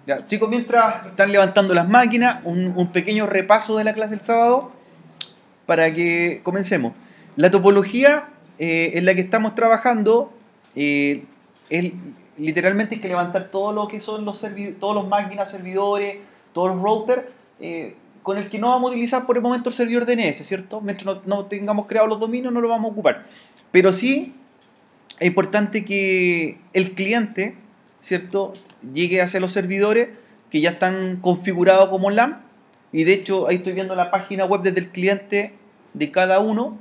Ya, chicos, mientras están levantando las máquinas, un pequeño repaso de la clase del sábado para que comencemos. La topología en la que estamos trabajando es literalmente hay que levantar todo lo que son todos los máquinas, servidores, todos los routers, con el que no vamos a utilizar por el momento el servidor DNS, ¿cierto? Mientras no tengamos creados los dominios no lo vamos a ocupar. Pero sí es importante que el cliente, ¿cierto?, llegue hacia los servidores que ya están configurados como LAN. Y de hecho ahí estoy viendo la página web desde el cliente de cada uno,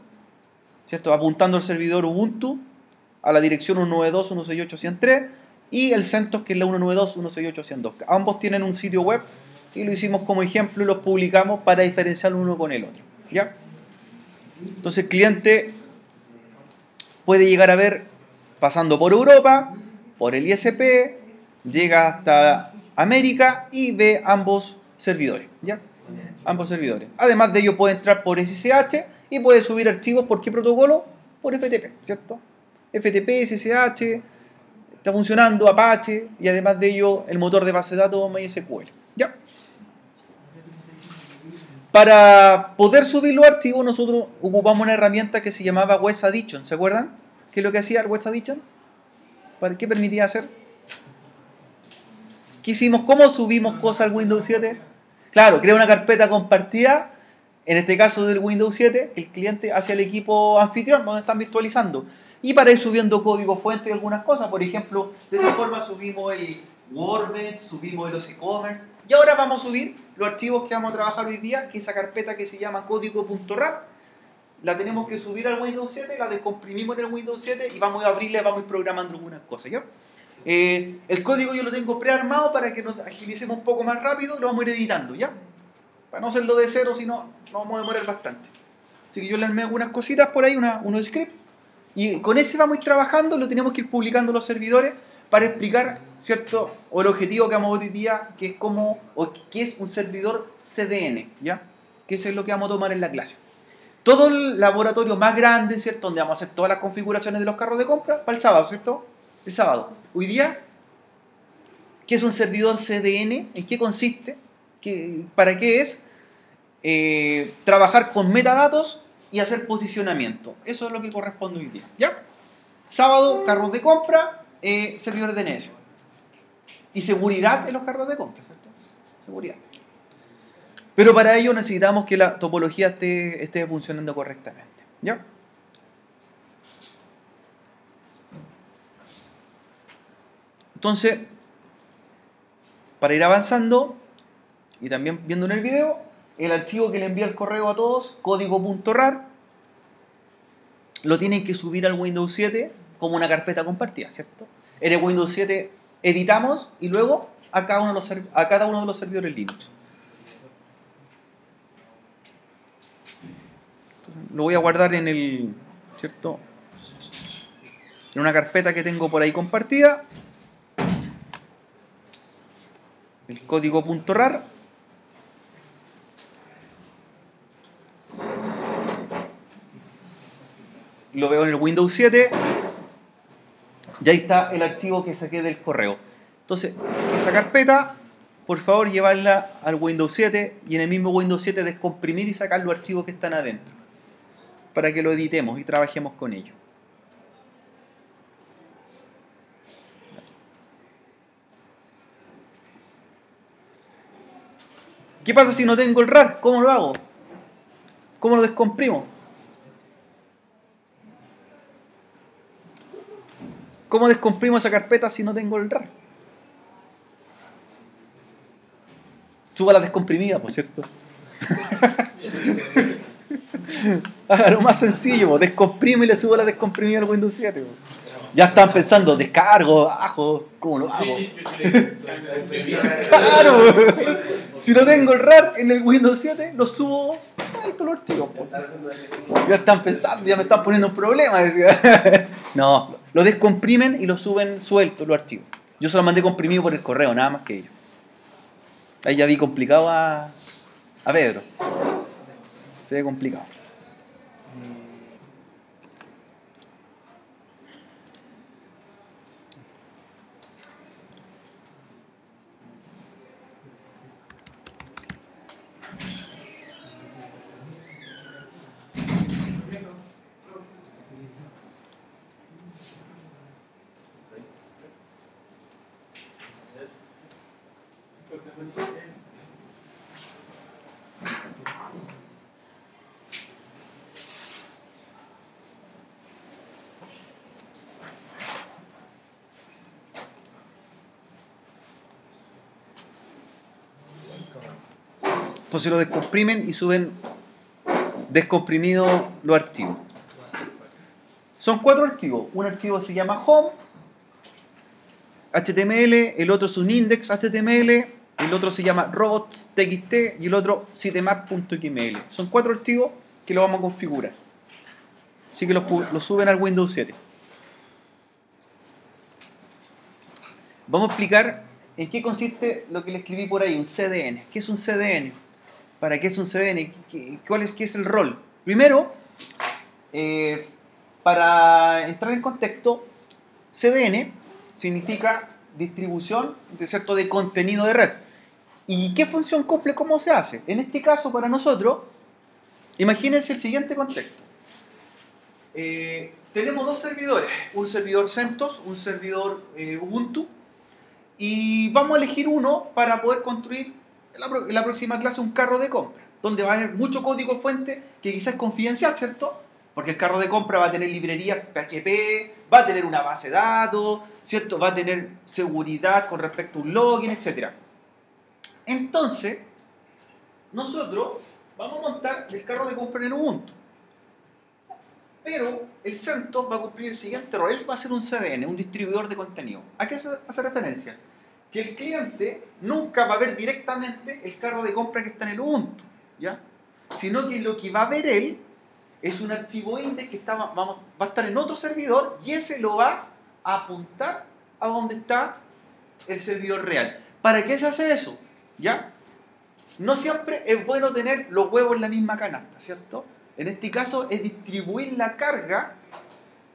¿cierto?, apuntando al servidor Ubuntu a la dirección 192.168.103 y el CentOS, que es la 192.168.102. Ambos tienen un sitio web y lo hicimos como ejemplo y los publicamos para diferenciar uno con el otro, ¿ya? Entonces el cliente puede llegar a ver pasando por Europa, por el ISP, llega hasta América y ve ambos servidores, ¿ya? Ambos servidores. Además de ello puede entrar por SSH y puede subir archivos. ¿Por qué protocolo? Por FTP, ¿cierto? FTP, SSH, está funcionando Apache y además de ello el motor de base de datos MySQL, ¿ya? Para poder subir los archivos nosotros ocupamos una herramienta que se llamaba Web Addition, ¿se acuerdan? ¿Qué es lo que hacía el Web Addition? ¿Para qué permitía hacer? ¿Qué hicimos? ¿Cómo subimos cosas al Windows 7? Claro, crea una carpeta compartida, en este caso del Windows 7, el cliente hacia el equipo anfitrión, donde están virtualizando. Y para ir subiendo código fuente y algunas cosas, por ejemplo, de esa forma subimos el Workbench, subimos los e-commerce. Y ahora vamos a subir los archivos que vamos a trabajar hoy día, que esa carpeta que se llama código.rar, la tenemos que subir al Windows 7, la descomprimimos en el Windows 7 y vamos a abrirle, vamos a ir programando algunas cosas, ¿ya? El código yo lo tengo prearmado para que nos agilicemos un poco más rápido y lo vamos a ir editando, ¿ya? Para no hacerlo de cero, si no, nos vamos a demorar bastante. Así que yo le armé algunas cositas por ahí, unos scripts, y con ese vamos a ir trabajando, lo tenemos que ir publicando en los servidores para explicar, ¿cierto?, o el objetivo que vamos a ver hoy día, que es cómo, o qué es un servidor CDN, ¿ya? Que eso es lo que vamos a tomar en la clase. Todo el laboratorio más grande, ¿cierto?, donde vamos a hacer todas las configuraciones de los carros de compra, para el sábado, ¿cierto? El sábado. Hoy día, ¿qué es un servidor CDN? ¿En qué consiste? ¿Para qué es? Trabajar con metadatos y hacer posicionamiento. Eso es lo que corresponde hoy día, ¿ya? Sábado, carros de compra, servidores DNS. Y seguridad en los carros de compra, ¿cierto? Seguridad. Pero para ello necesitamos que la topología esté funcionando correctamente, ¿ya? Entonces, para ir avanzando y también viendo en el video, el archivo que le envía el correo a todos, código.rar, lo tienen que subir al Windows 7 como una carpeta compartida, ¿cierto? En el Windows 7 editamos y luego a cada uno de los servidores Linux. Lo voy a guardar en el, ¿cierto?, en una carpeta que tengo por ahí compartida, el código.rar. Lo veo en el Windows 7 y ahí está el archivo que saqué del correo. Entonces, esa carpeta, por favor, llevarla al Windows 7 y en el mismo Windows 7 descomprimir y sacar los archivos que están adentro para que lo editemos y trabajemos con ello. ¿Qué pasa si no tengo el RAR? ¿Cómo lo hago? ¿Cómo lo descomprimo? ¿Cómo descomprimo esa carpeta si no tengo el RAR? Suba la descomprimida, por cierto. Lo más sencillo, descomprime y le subo la descomprimida al Windows 7. Ya están pensando, descargo, ajo, ¿cómo lo hago? Claro, si no tengo el RAR en el Windows 7, lo subo, suelto los archivos. Ya están pensando, ya me están poniendo un problema. No, lo descomprimen y lo suben sueltos los archivos. Yo se los mandé comprimido por el correo, nada más que ellos. Ahí ya vi complicado a Pedro. Se ve complicado. Entonces lo descomprimen y suben descomprimidos los archivos. Son 4 archivos. Un archivo se llama home HTML, el otro es un index HTML, el otro se llama robots.txt y el otro sitemap.xml. Son 4 archivos que lo vamos a configurar. Así que los suben al Windows 7. Vamos a explicar en qué consiste lo que le escribí por ahí, un CDN. ¿Qué es un CDN? ¿Para qué es un CDN? ¿Qué es el rol? Primero, para entrar en contexto, CDN significa distribución de contenido de red. ¿Y qué función cumple? ¿Cómo se hace? En este caso, para nosotros, imagínense el siguiente contexto. Tenemos 2 servidores, un servidor CentOS, un servidor Ubuntu, y vamos a elegir uno para poder construir en la próxima clase un carro de compra, donde va a haber mucho código fuente que quizás es confidencial, ¿cierto? Porque el carro de compra va a tener librerías PHP, va a tener una base de datos, ¿cierto? Va a tener seguridad con respecto a un login, etc. Entonces, nosotros vamos a montar el carro de compra en Ubuntu. Pero el CentOS va a cumplir el siguiente rol. Él va a ser un CDN, un distribuidor de contenido. ¿A qué hace referencia? Que el cliente nunca va a ver directamente el carro de compra que está en el Ubuntu, ¿ya? Sino que lo que va a ver él es un archivo index que va a estar en otro servidor y ese lo va a apuntar a donde está el servidor real. ¿Para qué se hace eso? ¿Ya? No siempre es bueno tener los huevos en la misma canasta, ¿cierto? En este caso es distribuir la carga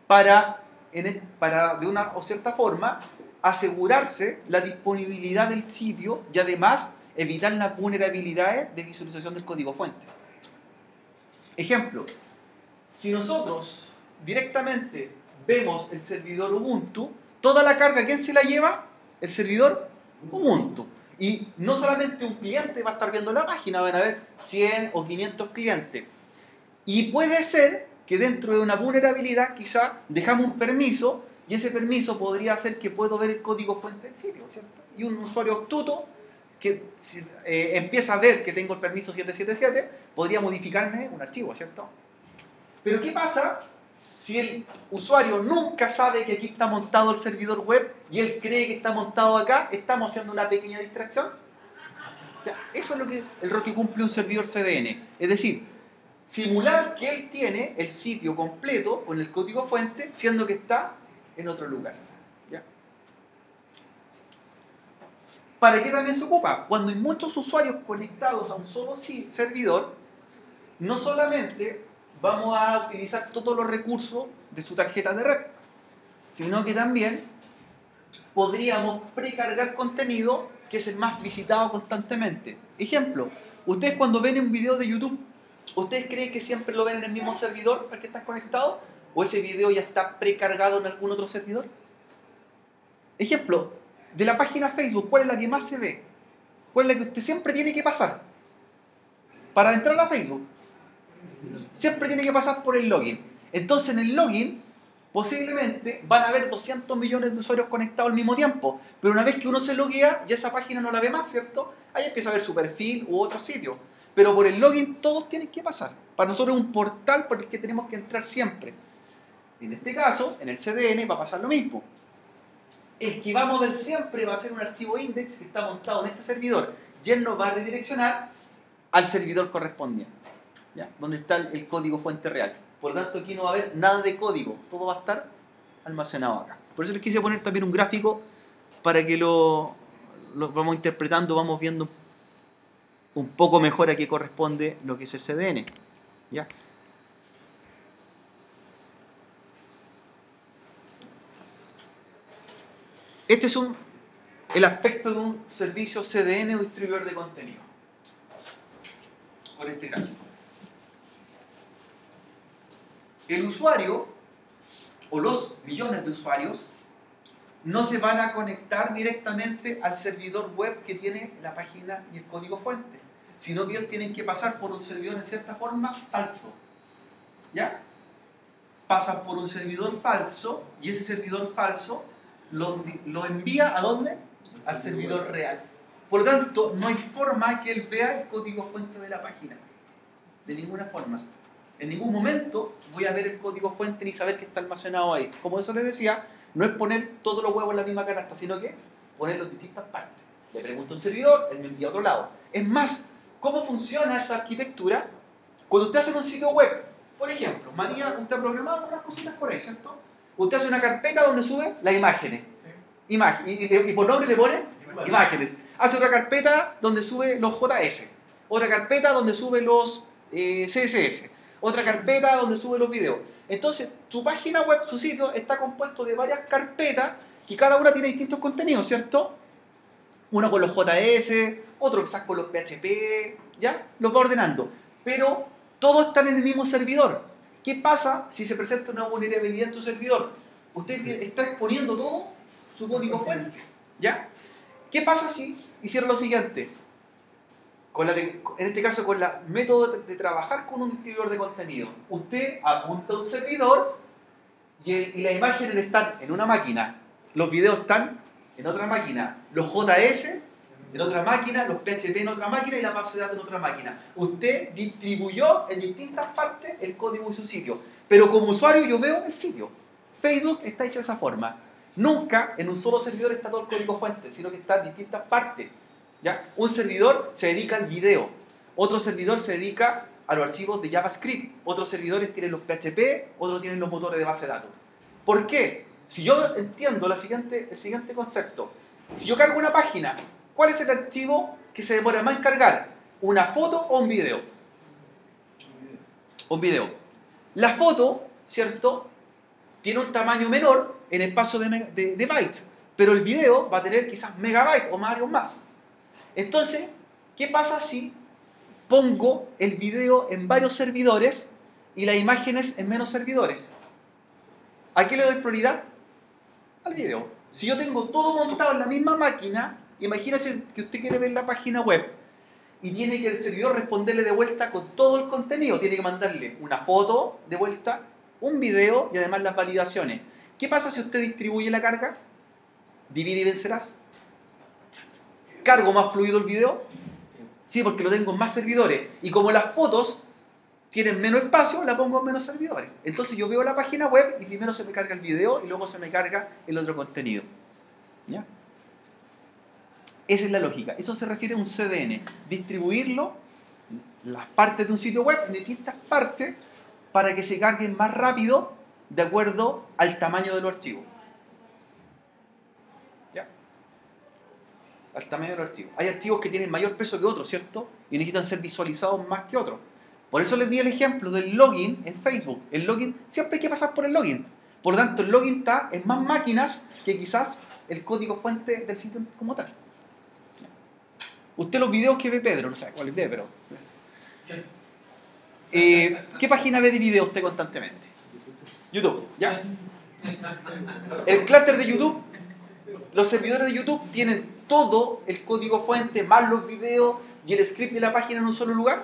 para de una o cierta forma asegurarse la disponibilidad del sitio y además evitar las vulnerabilidades de visualización del código fuente. Ejemplo, si nosotros directamente vemos el servidor Ubuntu, toda la carga, ¿quién se la lleva? El servidor Ubuntu. Y no solamente un cliente va a estar viendo la página, van a haber 100 o 500 clientes. Y puede ser que dentro de una vulnerabilidad quizá dejamos un permiso y ese permiso podría hacer que puedo ver el código fuente del sitio, ¿cierto? Y un usuario astuto que empieza a ver que tengo el permiso 777 podría modificarme un archivo, ¿cierto? Pero ¿qué pasa si el usuario nunca sabe que aquí está montado el servidor web y él cree que está montado acá? Estamos haciendo una pequeña distracción. Eso es el rol que cumple un servidor CDN. Es decir, simular que él tiene el sitio completo con el código fuente, siendo que está en otro lugar. ¿Ya? ¿Para qué también se ocupa? Cuando hay muchos usuarios conectados a un solo servidor, no solamente vamos a utilizar todos los recursos de su tarjeta de red, sino que también podríamos precargar contenido que es el más visitado constantemente. Ejemplo, ustedes cuando ven un video de YouTube, ¿ustedes creen que siempre lo ven en el mismo servidor al que están conectados? ¿O ese video ya está precargado en algún otro servidor? Ejemplo, de la página Facebook, ¿cuál es la que más se ve? ¿Cuál es la que usted siempre tiene que pasar? Para entrar a Facebook, siempre tiene que pasar por el login. Entonces en el login, posiblemente van a haber 200 millones de usuarios conectados al mismo tiempo. Pero una vez que uno se loguea, ya esa página no la ve más, ¿cierto? Ahí empieza a ver su perfil u otro sitio. Pero por el login todos tienen que pasar. Para nosotros es un portal por el que tenemos que entrar siempre. En este caso, en el CDN va a pasar lo mismo. El que vamos a ver siempre va a ser un archivo index que está montado en este servidor y él nos va a redireccionar al servidor correspondiente, ¿ya? Donde está el código fuente real. Por lo tanto, aquí no va a haber nada de código, todo va a estar almacenado acá. Por eso les quise poner también un gráfico para que lo vamos interpretando, vamos viendo un poco mejor a qué corresponde lo que es el CDN, ¿ya? Este es el aspecto de un servicio CDN o distribuidor de contenido. Por este gráfico. El usuario, o los millones de usuarios, no se van a conectar directamente al servidor web que tiene la página y el código fuente, sino que ellos tienen que pasar por un servidor en cierta forma falso. ¿Ya? Pasan por un servidor falso y ese servidor falso lo envía ¿a dónde? Al servidor real. Por lo tanto, no hay forma que él vea el código fuente de la página. De ninguna forma. En ningún momento voy a ver el código fuente ni saber que está almacenado ahí. Como eso les decía, no es poner todos los huevos en la misma canasta, sino que ponerlos en distintas partes. Le pregunto a un servidor, él me envía a otro lado. Es más, ¿cómo funciona esta arquitectura? Cuando usted hace un sitio web, por ejemplo, Matías, usted ha programado unas cositas por ahí, ¿cierto? Usted hace una carpeta donde sube las imágenes. Sí. Y por nombre le pone imágenes. Hace otra carpeta donde sube los JS. Otra carpeta donde sube los CSS. Otra carpeta donde sube los videos. Entonces, tu página web, su sitio, está compuesto de varias carpetas que cada una tiene distintos contenidos, ¿cierto? Uno con los JS, otro quizás con los PHP, ¿ya? Los va ordenando. Pero todos están en el mismo servidor. ¿Qué pasa si se presenta una vulnerabilidad en tu servidor? Usted está exponiendo todo su código fuente, ¿ya? ¿Qué pasa si hicieron lo siguiente? En este caso, con el método de trabajar con un distribuidor de contenido. Usted apunta a un servidor y las imágenes están en una máquina, los videos están en otra máquina, los JS en otra máquina, los PHP en otra máquina y la base de datos en otra máquina. Usted distribuyó en distintas partes el código de su sitio. Pero como usuario yo veo el sitio. Facebook está hecho de esa forma. Nunca en un solo servidor está todo el código fuente, sino que está en distintas partes. ¿Ya? Un servidor se dedica al video, otro servidor se dedica a los archivos de JavaScript, otros servidores tienen los PHP, otros tienen los motores de base de datos. ¿Por qué? Si yo entiendo el siguiente concepto, si yo cargo una página, ¿cuál es el archivo que se demora más en cargar? ¿Una foto o un video? Un video. La foto, ¿cierto?, tiene un tamaño menor en espacio de bytes, pero el video va a tener quizás megabytes o varios más. Entonces, ¿qué pasa si pongo el video en varios servidores y las imágenes en menos servidores? ¿A qué le doy prioridad? Al video. Si yo tengo todo montado en la misma máquina, imagínese que usted quiere ver la página web y tiene que el servidor responderle de vuelta con todo el contenido. Tiene que mandarle una foto de vuelta, un video y además las validaciones. ¿Qué pasa si usted distribuye la carga? Divide y vencerás. ¿Cargo más fluido el video? Sí, porque lo tengo en más servidores. Y como las fotos tienen menos espacio, la pongo en menos servidores. Entonces yo veo la página web y primero se me carga el video y luego se me carga el otro contenido. ¿Ya? Esa es la lógica. Eso se refiere a un CDN. Distribuirlo, las partes de un sitio web, en distintas partes, para que se carguen más rápido de acuerdo al tamaño de los archivos. Al tamaño de los archivos. Hay archivos que tienen mayor peso que otros, ¿cierto? Y necesitan ser visualizados más que otros. Por eso les di el ejemplo del login en Facebook. El login, siempre hay que pasar por el login. Por lo tanto, el login está en más máquinas que quizás el código fuente del sitio como tal. Usted los videos que ve Pedro, no sé cuáles ve, pero... ¿Qué página ve de video usted constantemente? YouTube, ¿ya? El clúster de YouTube, los servidores de YouTube tienen todo el código fuente, más los videos y el script de la página en un solo lugar,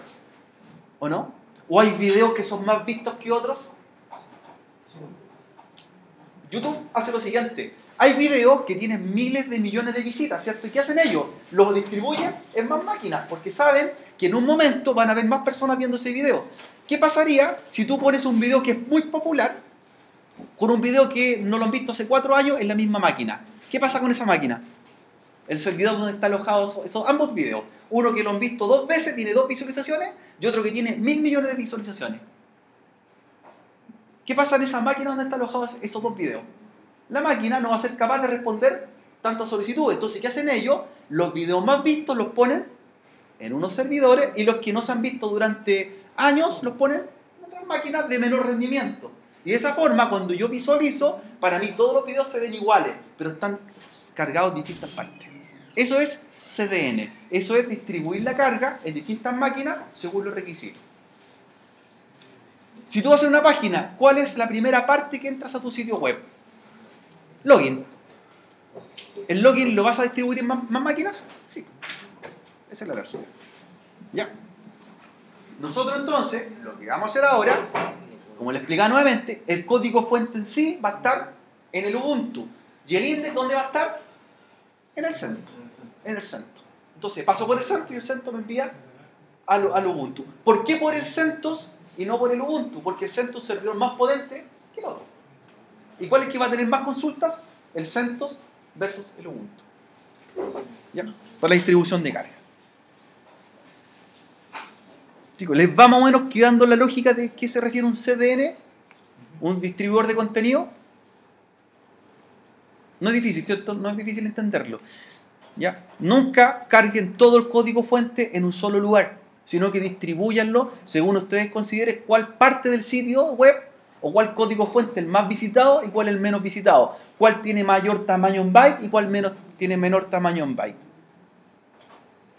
¿o no? ¿O hay videos que son más vistos que otros? YouTube hace lo siguiente: hay videos que tienen miles de millones de visitas, ¿cierto? ¿Y qué hacen ellos? Los distribuyen en más máquinas, porque saben que en un momento van a haber más personas viendo ese video. ¿Qué pasaría si tú pones un video que es muy popular con un video que no lo han visto hace 4 años en la misma máquina? ¿Qué pasa con esa máquina? El servidor donde está alojado esos ambos videos. Uno que lo han visto 2 veces, tiene 2 visualizaciones, y otro que tiene 1000 millones de visualizaciones. ¿Qué pasa en esa máquina donde están alojados esos 2 videos? La máquina no va a ser capaz de responder tantas solicitudes. Entonces, ¿qué hacen ellos? Los videos más vistos los ponen en unos servidores y los que no se han visto durante años los ponen en otras máquinas de menor rendimiento. Y de esa forma, cuando yo visualizo, para mí todos los videos se ven iguales, pero están cargados en distintas partes. Eso es CDN. Eso es distribuir la carga en distintas máquinas según los requisitos. Si tú vas a hacer una página, ¿cuál es la primera parte que entras a tu sitio web? Login. ¿El login lo vas a distribuir en más máquinas? Sí. Esa es la razón. Ya. Nosotros entonces, lo que vamos a hacer ahora, como les explicaba nuevamente, el código fuente en sí va a estar en el Ubuntu. ¿Y el index dónde va a estar? En el CentOS. En el CentOS. Entonces paso por el CentOS y el CentOS me envía al Ubuntu. ¿Por qué por el CentOS y no por el Ubuntu? Porque el CentOS es un servidor más potente que el otro. ¿Y cuál es que va a tener más consultas? El CentOS versus el Ubuntu. ¿Ya? Para la distribución de carga. Chicos, ¿les va más o menos quedando la lógica de qué se refiere un CDN? ¿Un distribuidor de contenido? No es difícil, ¿cierto? No es difícil entenderlo. ¿Ya? Nunca carguen todo el código fuente en un solo lugar, sino que distribúyanlo según ustedes consideren cuál parte del sitio web o cuál código fuente el más visitado y cuál el menos visitado. Cuál tiene mayor tamaño en byte y cuál tiene menor tamaño en byte.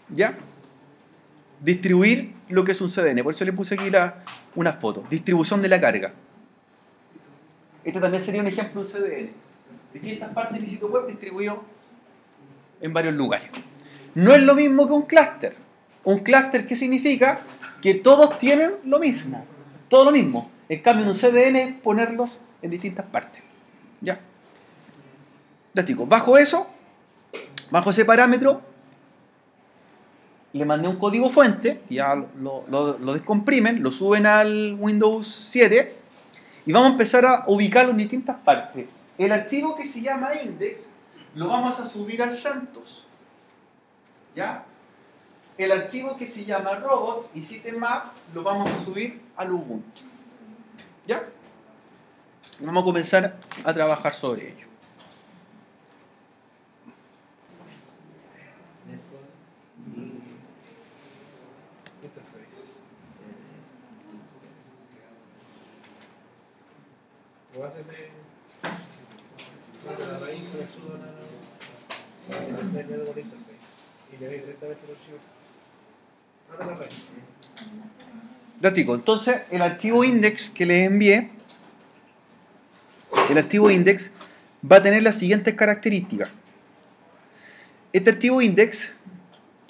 ¿Ya? Distribuir lo que es un CDN. Por eso le puse aquí una foto. Distribución de la carga. Este también sería un ejemplo de un CDN. Distintas partes de mi sitio web distribuido en varios lugares. No es lo mismo que un clúster. Un clúster, ¿qué significa? Que todos tienen lo mismo. Todo lo mismo. En cambio, en un CDN, ponerlos en distintas partes. ¿Ya? Ya, chicos. Bajo ese parámetro, le mandé un código fuente, que ya lo descomprimen, lo suben al Windows 7 y vamos a empezar a ubicarlo en distintas partes. El archivo que se llama index lo vamos a subir al CentOS. ¿Ya? El archivo que se llama robots y sitemap lo vamos a subir al Ubuntu. ¿Ya? Y vamos a comenzar a trabajar sobre ello. O haces la raíz con el sudo y le doy directamente el archivo. Ahora la raíz. Ya, chicos, entonces el archivo index que les envié, el archivo index va a tener las siguientes características. Este archivo index,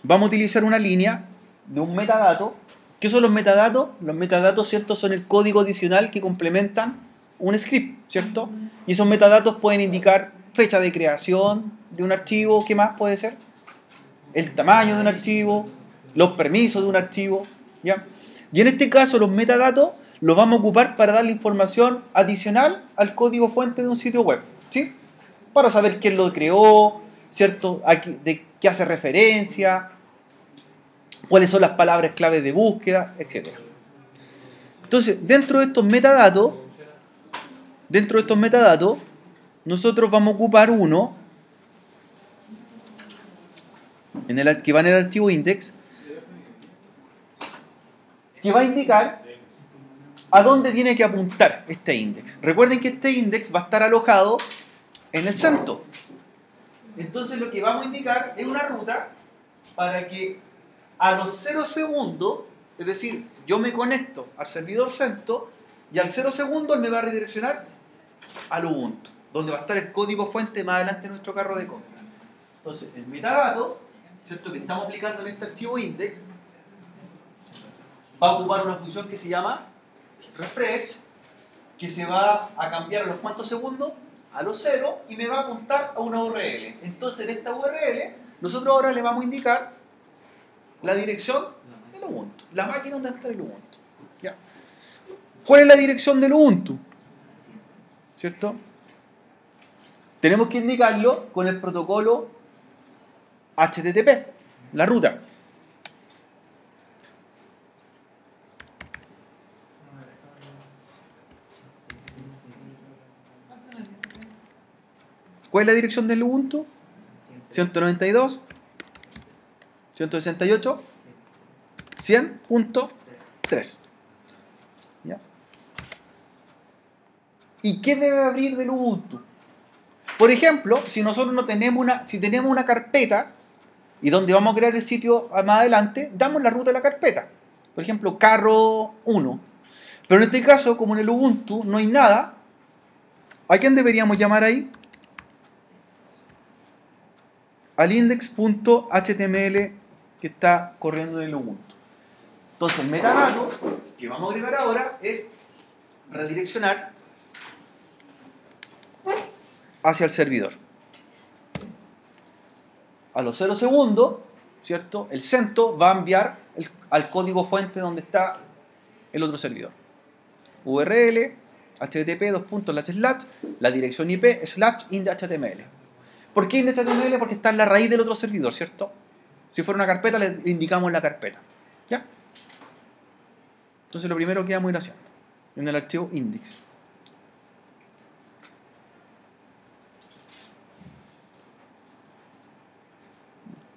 vamos a utilizar una línea de un metadato. ¿Qué son los metadatos? Los metadatos, ¿cierto?, son el código adicional que complementan un script, ¿cierto? Y esos metadatos pueden indicar fecha de creación de un archivo. ¿Qué más puede ser? El tamaño de un archivo, los permisos de un archivo, ¿ya? Y en este caso los metadatos los vamos a ocupar para darle información adicional al código fuente de un sitio web, ¿sí? Para saber quién lo creó, ¿cierto? De qué hace referencia, cuáles son las palabras claves de búsqueda, etc. Entonces, dentro de estos metadatos, nosotros vamos a ocupar uno que va en el archivo index, que va a indicar a dónde tiene que apuntar este index. Recuerden que este index va a estar alojado en el CentOS. Entonces lo que vamos a indicar es una ruta para que a los 0 segundos, es decir, yo me conecto al servidor CentOS y al 0 segundos me va a redireccionar al Ubuntu, donde va a estar el código fuente más adelante en nuestro carro de compra. Entonces, el metadato, ¿cierto?, que estamos aplicando en este archivo index, va a ocupar una función que se llama refresh, que se va a cambiar a los cuantos segundos, a los 0, y me va a apuntar a una URL. Entonces, en esta URL, nosotros ahora le vamos a indicar la dirección del Ubuntu, la máquina donde está el Ubuntu. ¿Ya? ¿Cuál es la dirección del Ubuntu? ¿Cierto? Tenemos que indicarlo con el protocolo HTTP, la ruta. ¿Cuál es la dirección del Ubuntu? 192, 168, 100.3. ¿Ya? ¿Y qué debe abrir del Ubuntu? Por ejemplo, si nosotros no tenemos tenemos una carpeta y donde vamos a crear el sitio más adelante, damos la ruta de la carpeta. Por ejemplo, carro 1. Pero en este caso, como en el Ubuntu no hay nada, ¿a quién deberíamos llamar ahí? al index.html que está corriendo en el Ubuntu. Entonces el metadato que vamos a agregar ahora es redireccionar hacia el servidor. A los 0 segundos, ¿cierto? El CentOS va a enviar al código fuente donde está el otro servidor. URL, http:// la dirección IP /index.html. ¿Por qué index.html? Porque está en la raíz del otro servidor, ¿cierto? Si fuera una carpeta, le indicamos la carpeta. ¿Ya? Entonces lo primero que vamos a ir haciendo en el archivo index.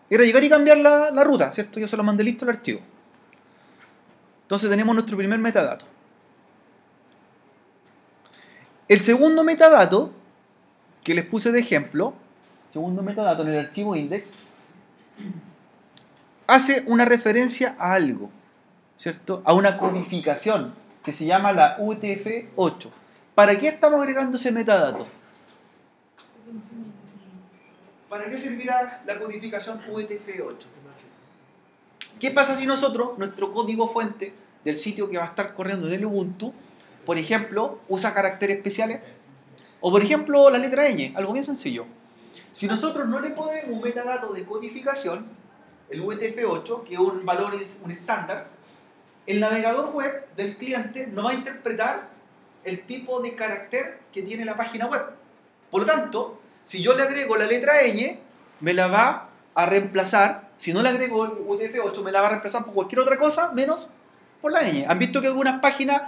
Era llegar y cambiar la ruta, ¿cierto? Yo se lo mandé listo al archivo. Entonces tenemos nuestro primer metadato. El segundo metadato que les puse de ejemplo, segundo metadato en el archivo index, hace una referencia a algo, ¿cierto? A una codificación que se llama la UTF-8. ¿Para qué estamos agregando ese metadato? ¿Para qué servirá la codificación UTF-8? ¿Qué pasa si nosotros, nuestro código fuente del sitio que va a estar corriendo en el Ubuntu, por ejemplo, usa caracteres especiales? O por ejemplo, la letra ñ, algo bien sencillo. Si nosotros no le ponemos un metadato de codificación, el UTF-8, que es un valor, un estándar, el navegador web del cliente no va a interpretar el tipo de carácter que tiene la página web. Por lo tanto, si yo le agrego la letra ñ, me la va a reemplazar. Si no le agrego el UTF-8, me la va a reemplazar por cualquier otra cosa, menos por la ñ. ¿Han visto que algunas páginas,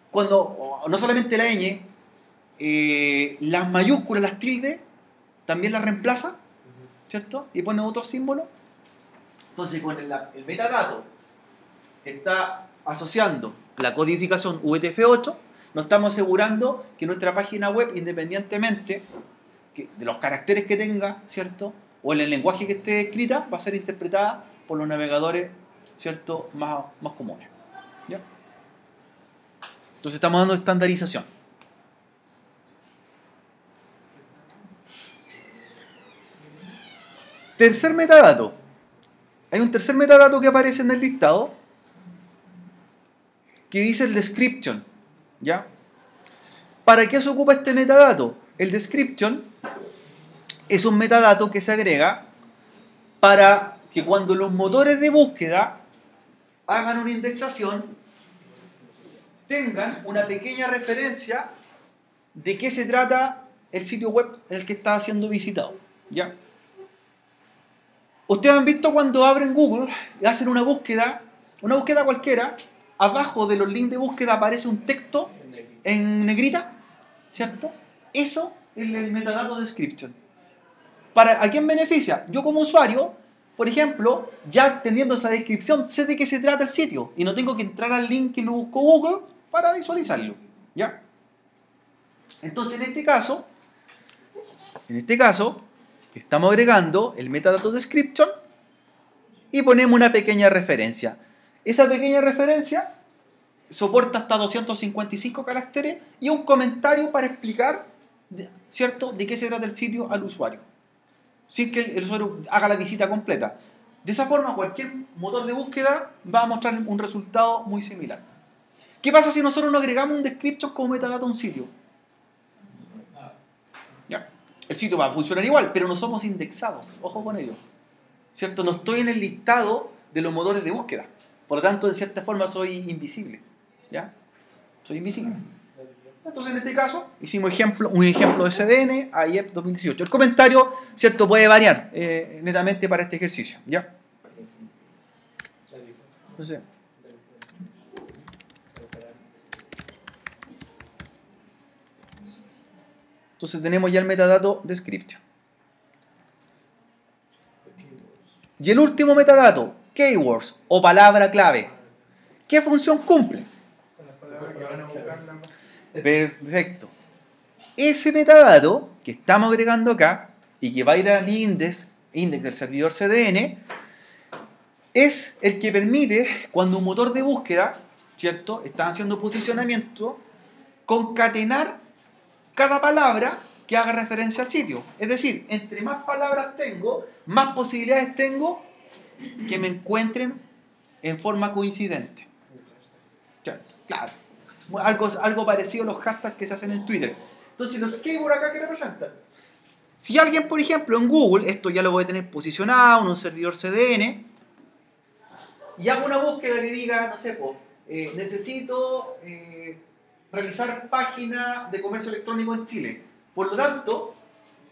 cuando no solamente la ñ, las mayúsculas, las tildes, también las reemplaza, ¿cierto? Y pone otro símbolo. Entonces, con el metadato que está asociando la codificación UTF-8, nos estamos asegurando que nuestra página web, independientemente de los caracteres que tenga, ¿cierto? O en el lenguaje que esté escrita, va a ser interpretada por los navegadores, ¿cierto? Más comunes. ¿Ya? Entonces estamos dando estandarización. Tercer metadato. Hay un tercer metadato que aparece en el listado que dice el description. ¿Ya? ¿Para qué se ocupa este metadato? El description es un metadato que se agrega para que cuando los motores de búsqueda hagan una indexación tengan una pequeña referencia de qué se trata el sitio web en el que está siendo visitado. ¿Ya? Ustedes han visto cuando abren Google y hacen una búsqueda cualquiera, abajo de los links de búsqueda aparece un texto en negrita, ¿cierto? Eso es el metadato description. ¿A quién beneficia? Yo como usuario, por ejemplo, ya teniendo esa descripción, sé de qué se trata el sitio y no tengo que entrar al link que me buscó Google para visualizarlo. ¿Ya? Entonces, en este caso, estamos agregando el metadato description y ponemos una pequeña referencia. Esa pequeña referencia soporta hasta 255 caracteres y un comentario para explicar, ¿cierto?, de qué se trata el sitio al usuario, sin que el usuario haga la visita completa. De esa forma, cualquier motor de búsqueda va a mostrar un resultado muy similar. ¿Qué pasa si nosotros no agregamos un description como metadato a un sitio? ¿Ya? El sitio va a funcionar igual, pero no somos indexados. Ojo con ello, ¿cierto? No estoy en el listado de los motores de búsqueda. Por lo tanto, en cierta forma soy invisible. ¿Ya? Soy invisible. Entonces, en este caso, hicimos un ejemplo de CDN a IEP 2018. El comentario, ¿cierto?, puede variar netamente para este ejercicio. ¿Ya? Entonces tenemos ya el metadato description. Y el último metadato, keywords o palabra clave. ¿Qué función cumple? Perfecto. Ese metadato que estamos agregando acá y que va a ir al index del servidor CDN es el que permite, cuando un motor de búsqueda, ¿cierto?, está haciendo posicionamiento, concatenar cada palabra que haga referencia al sitio. Es decir, entre más palabras tengo, más posibilidades tengo que me encuentren en forma coincidente. Claro. Algo parecido a los hashtags que se hacen en Twitter. Entonces, los keywords acá, ¿qué representan? Si alguien, por ejemplo, en Google, esto ya lo voy a tener posicionado en un servidor CDN, y hago una búsqueda que diga, no sé, necesito realizar página de comercio electrónico en Chile. Por lo tanto,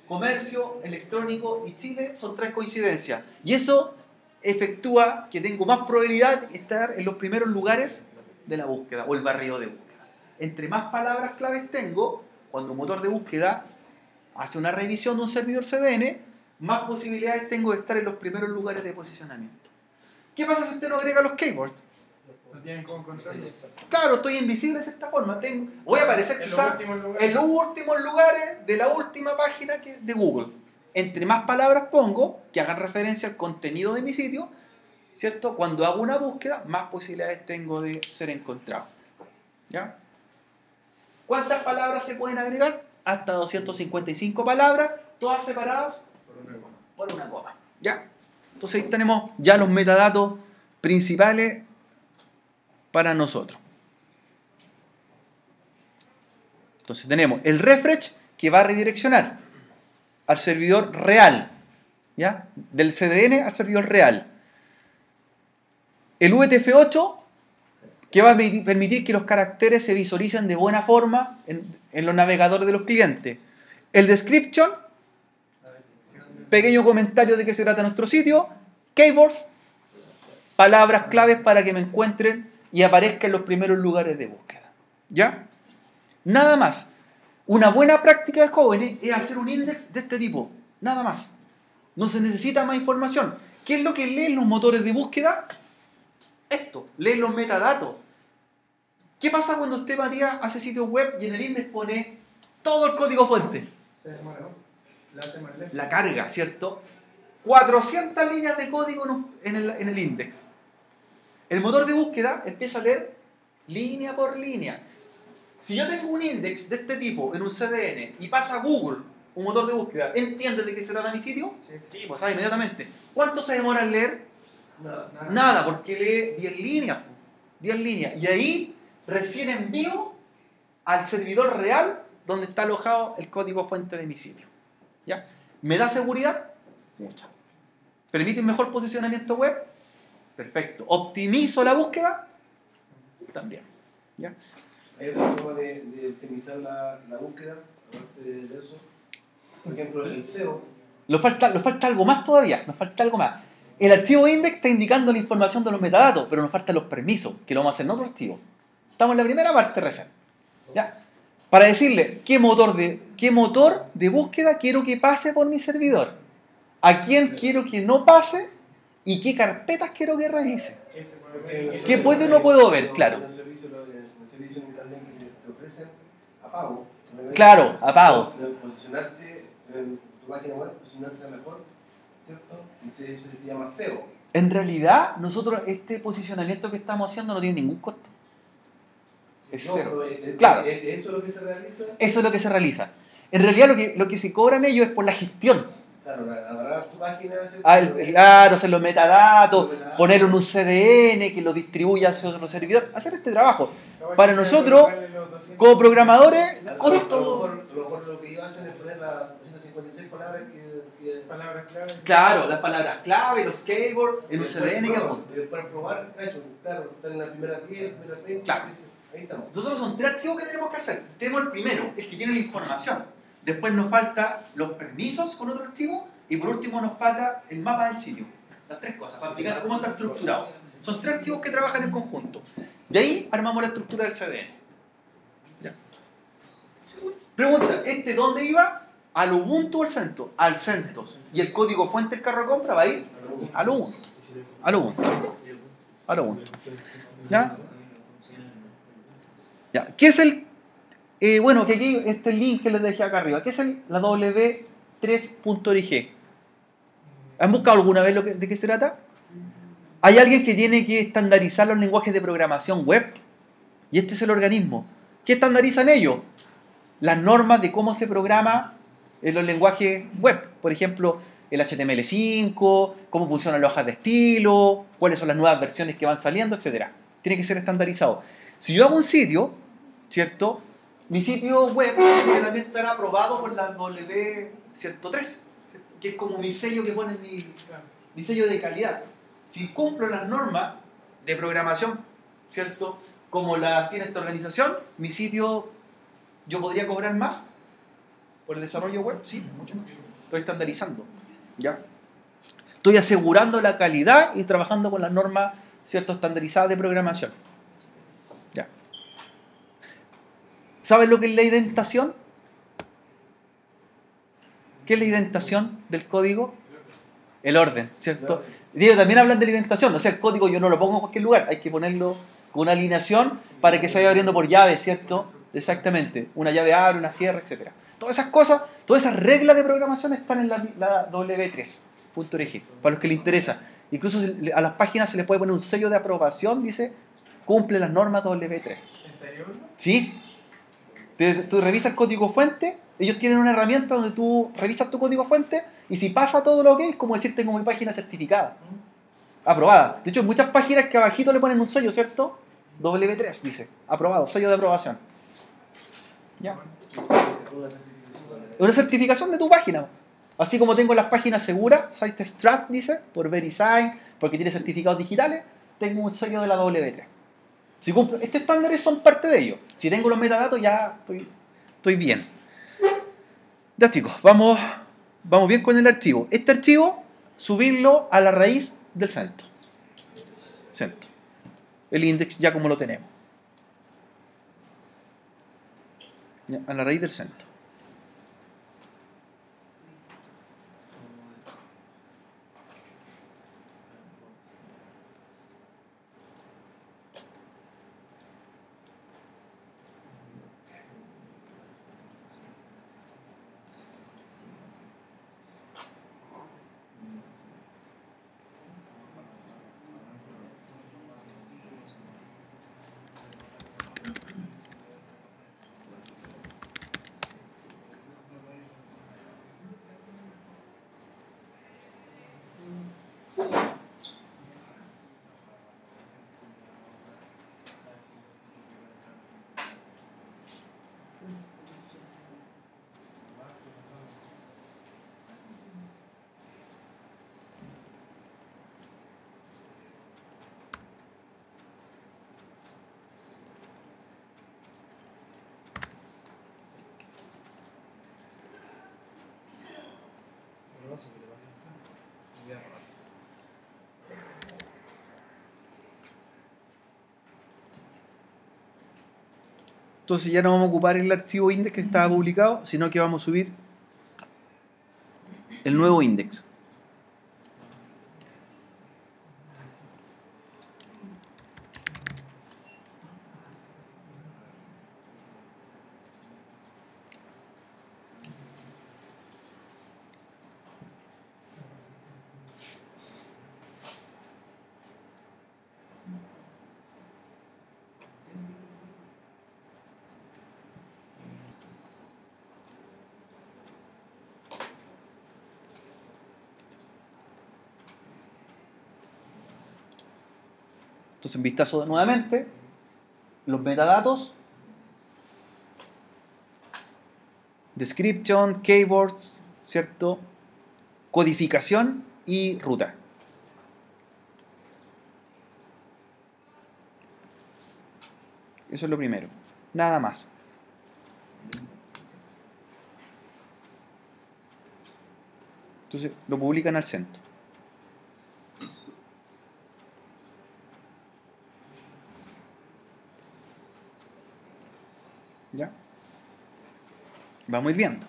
comercio electrónico y Chile son 3 coincidencias. Y eso efectúa que tengo más probabilidad de estar en los primeros lugares de la búsqueda o el barrido de búsqueda. Entre más palabras claves tengo, cuando un motor de búsqueda hace una revisión de un servidor CDN, más posibilidades tengo de estar en los primeros lugares de posicionamiento. ¿Qué pasa si usted no agrega los keywords? No tienen cómo encontrarlo. Claro, estoy invisible de cierta forma. Voy a aparecer quizás en los últimos lugares de la última página de Google. Entre más palabras pongo que hagan referencia al contenido de mi sitio, ¿cierto? Cuando hago una búsqueda, más posibilidades tengo de ser encontrado. ¿Ya? ¿Cuántas palabras se pueden agregar? Hasta 255 palabras, todas separadas por una coma. ¿Ya? Entonces ahí tenemos ya los metadatos principales para nosotros. Entonces tenemos el refresh que va a redireccionar al servidor real, ¿ya? Del CDN al servidor real. El UTF-8 que va a permitir que los caracteres se visualicen de buena forma en los navegadores de los clientes. El description, pequeño comentario de qué se trata nuestro sitio. Keywords, palabras claves para que me encuentren y aparezca en los primeros lugares de búsqueda. ¿Ya? Nada más. Una buena práctica de jóvenes es hacer un index de este tipo. Nada más. No se necesita más información. ¿Qué es lo que leen los motores de búsqueda? Esto. Leen los metadatos. ¿Qué pasa cuando usted, Matías, hace sitio web y en el index pone todo el código fuente? Se demora, ¿no? La hace más lenta. La carga, ¿cierto? 400 líneas de código en el index. El motor de búsqueda empieza a leer línea por línea. Si yo tengo un index de este tipo en un CDN y pasa a Google, un motor de búsqueda, ¿entiende de qué se trata mi sitio? Sí, pues sabe inmediatamente. ¿Cuánto se demora en leer? Nada, porque lee 10 líneas. 10 líneas. Y ahí recién envío al servidor real donde está alojado el código fuente de mi sitio. ¿Ya? ¿Me da seguridad? Mucha. ¿Permite un mejor posicionamiento web? Perfecto. ¿Optimizo la búsqueda? También. ¿Ya? ¿Hay otra forma de optimizar la búsqueda? Aparte de eso. Por ejemplo, el SEO. Nos falta algo más todavía. Nos falta algo más. El archivo index está indicando la información de los metadatos, pero nos faltan los permisos, que lo vamos a hacer en otro archivo. Estamos en la primera parte recién. ¿Ya? Para decirle qué motor de búsqueda quiero que pase por mi servidor, a quién quiero que no pase y qué carpetas quiero que revise. ¿Qué puedo y no puedo ver? Claro. El servicio en internet que te ofrecen a pago. Claro, a pago. Posicionarte en tu página web, posicionarte mejor, ¿cierto? Y eso se llama SEO. En realidad, nosotros este posicionamiento que estamos haciendo no tiene ningún costo. Es cero. Claro. ¿Eso es lo que se realiza? Eso es lo que se realiza. En realidad lo que se cobran ellos es por la gestión. Claro, agarrar tu página, Claro, hacer los metadatos, ponerlo en un CDN que lo distribuya hacia otro servidor, hacer este trabajo. Para nosotros, como programadores, a lo costo. mejor lo que ellos hacen es poner las 256 palabras Palabras clave. Claro, las palabras clave, los keywords, en un CDN que apunta. Después probar, claro, están en la primera 10, primera 20, Claro. ahí estamos. Nosotros son 3 archivos que tenemos que hacer. Tenemos el primero, el que tiene la información. Después nos falta los permisos con otro archivo. Y por último nos falta el mapa del sitio. Las 3 cosas, para explicar cómo está estructurado. Son 3 archivos que trabajan en conjunto. De ahí armamos la estructura del CDN. ¿Ya? Pregunta, ¿dónde iba? ¿Al Ubuntu o al CentOS? Al CentOS. ¿Y el código fuente del carro de compra va a ir? Al Ubuntu. Al Ubuntu. Al Ubuntu. ¿Ya? Ya. ¿Qué es el...? Bueno, que aquí este link que les dejé acá arriba. ¿Qué es la W3.org? ¿Han buscado alguna vez de qué se trata? Hay alguien que tiene que estandarizar los lenguajes de programación web. Y este es el organismo. ¿Qué estandarizan ellos? Las normas de cómo se programa en los lenguajes web. Por ejemplo, el HTML5, cómo funcionan las hojas de estilo, cuáles son las nuevas versiones que van saliendo, etc. Tiene que ser estandarizado. Si yo hago un sitio, ¿cierto? Mi sitio web tiene que también estar aprobado por la W103, que es como mi sello que pone mi sello de calidad. Si cumplo las normas de programación, ¿cierto? Como las tiene esta organización, mi sitio, ¿yo podría cobrar más por el desarrollo web? Sí, mucho más. Estoy estandarizando, ¿ya? Estoy asegurando la calidad y trabajando con las normas, ¿cierto?, estandarizadas de programación. ¿Ya? ¿Sabes lo que es la indentación? ¿Qué es la indentación del código? El orden, ¿cierto? Y ellos también hablan de la indentación, o sea, el código yo no lo pongo en cualquier lugar, hay que ponerlo con una alineación para que se vaya abriendo por llave, ¿cierto? Exactamente, una llave abre, una cierra, etc. Todas esas cosas, todas esas reglas de programación están en la w3.org, para los que les interesa. Incluso a las páginas se les puede poner un sello de aprobación, dice, cumple las normas W3. ¿En serio? ¿Sí? Tú revisas el código fuente, ellos tienen una herramienta donde tú revisas tu código fuente y si pasa todo lo que es como decir tengo mi página certificada, aprobada. De hecho, en muchas páginas que abajito le ponen un sello, ¿cierto? W3 dice, aprobado, sello de aprobación. ¿Ya? Una certificación de tu página. Así como tengo las páginas seguras, SiteStrat dice, por VeriSign, porque tiene certificados digitales, tengo un sello de la W3. Si cumplo, estos estándares son parte de ello. Si tengo los metadatos ya estoy bien. Ya chicos, vamos bien con el archivo. Este archivo, subirlo a la raíz del CENTO. El index ya como lo tenemos. Ya, a la raíz del CENTO. Entonces ya no vamos a ocupar el archivo index que estaba publicado, sino que vamos a subir el nuevo index. Entonces, en vistazo nuevamente, los metadatos, description, keywords, ¿cierto? Codificación y ruta. Eso es lo primero. Nada más. Entonces, lo publican al CENTO. ¿Ya? Vamos a ir viendo.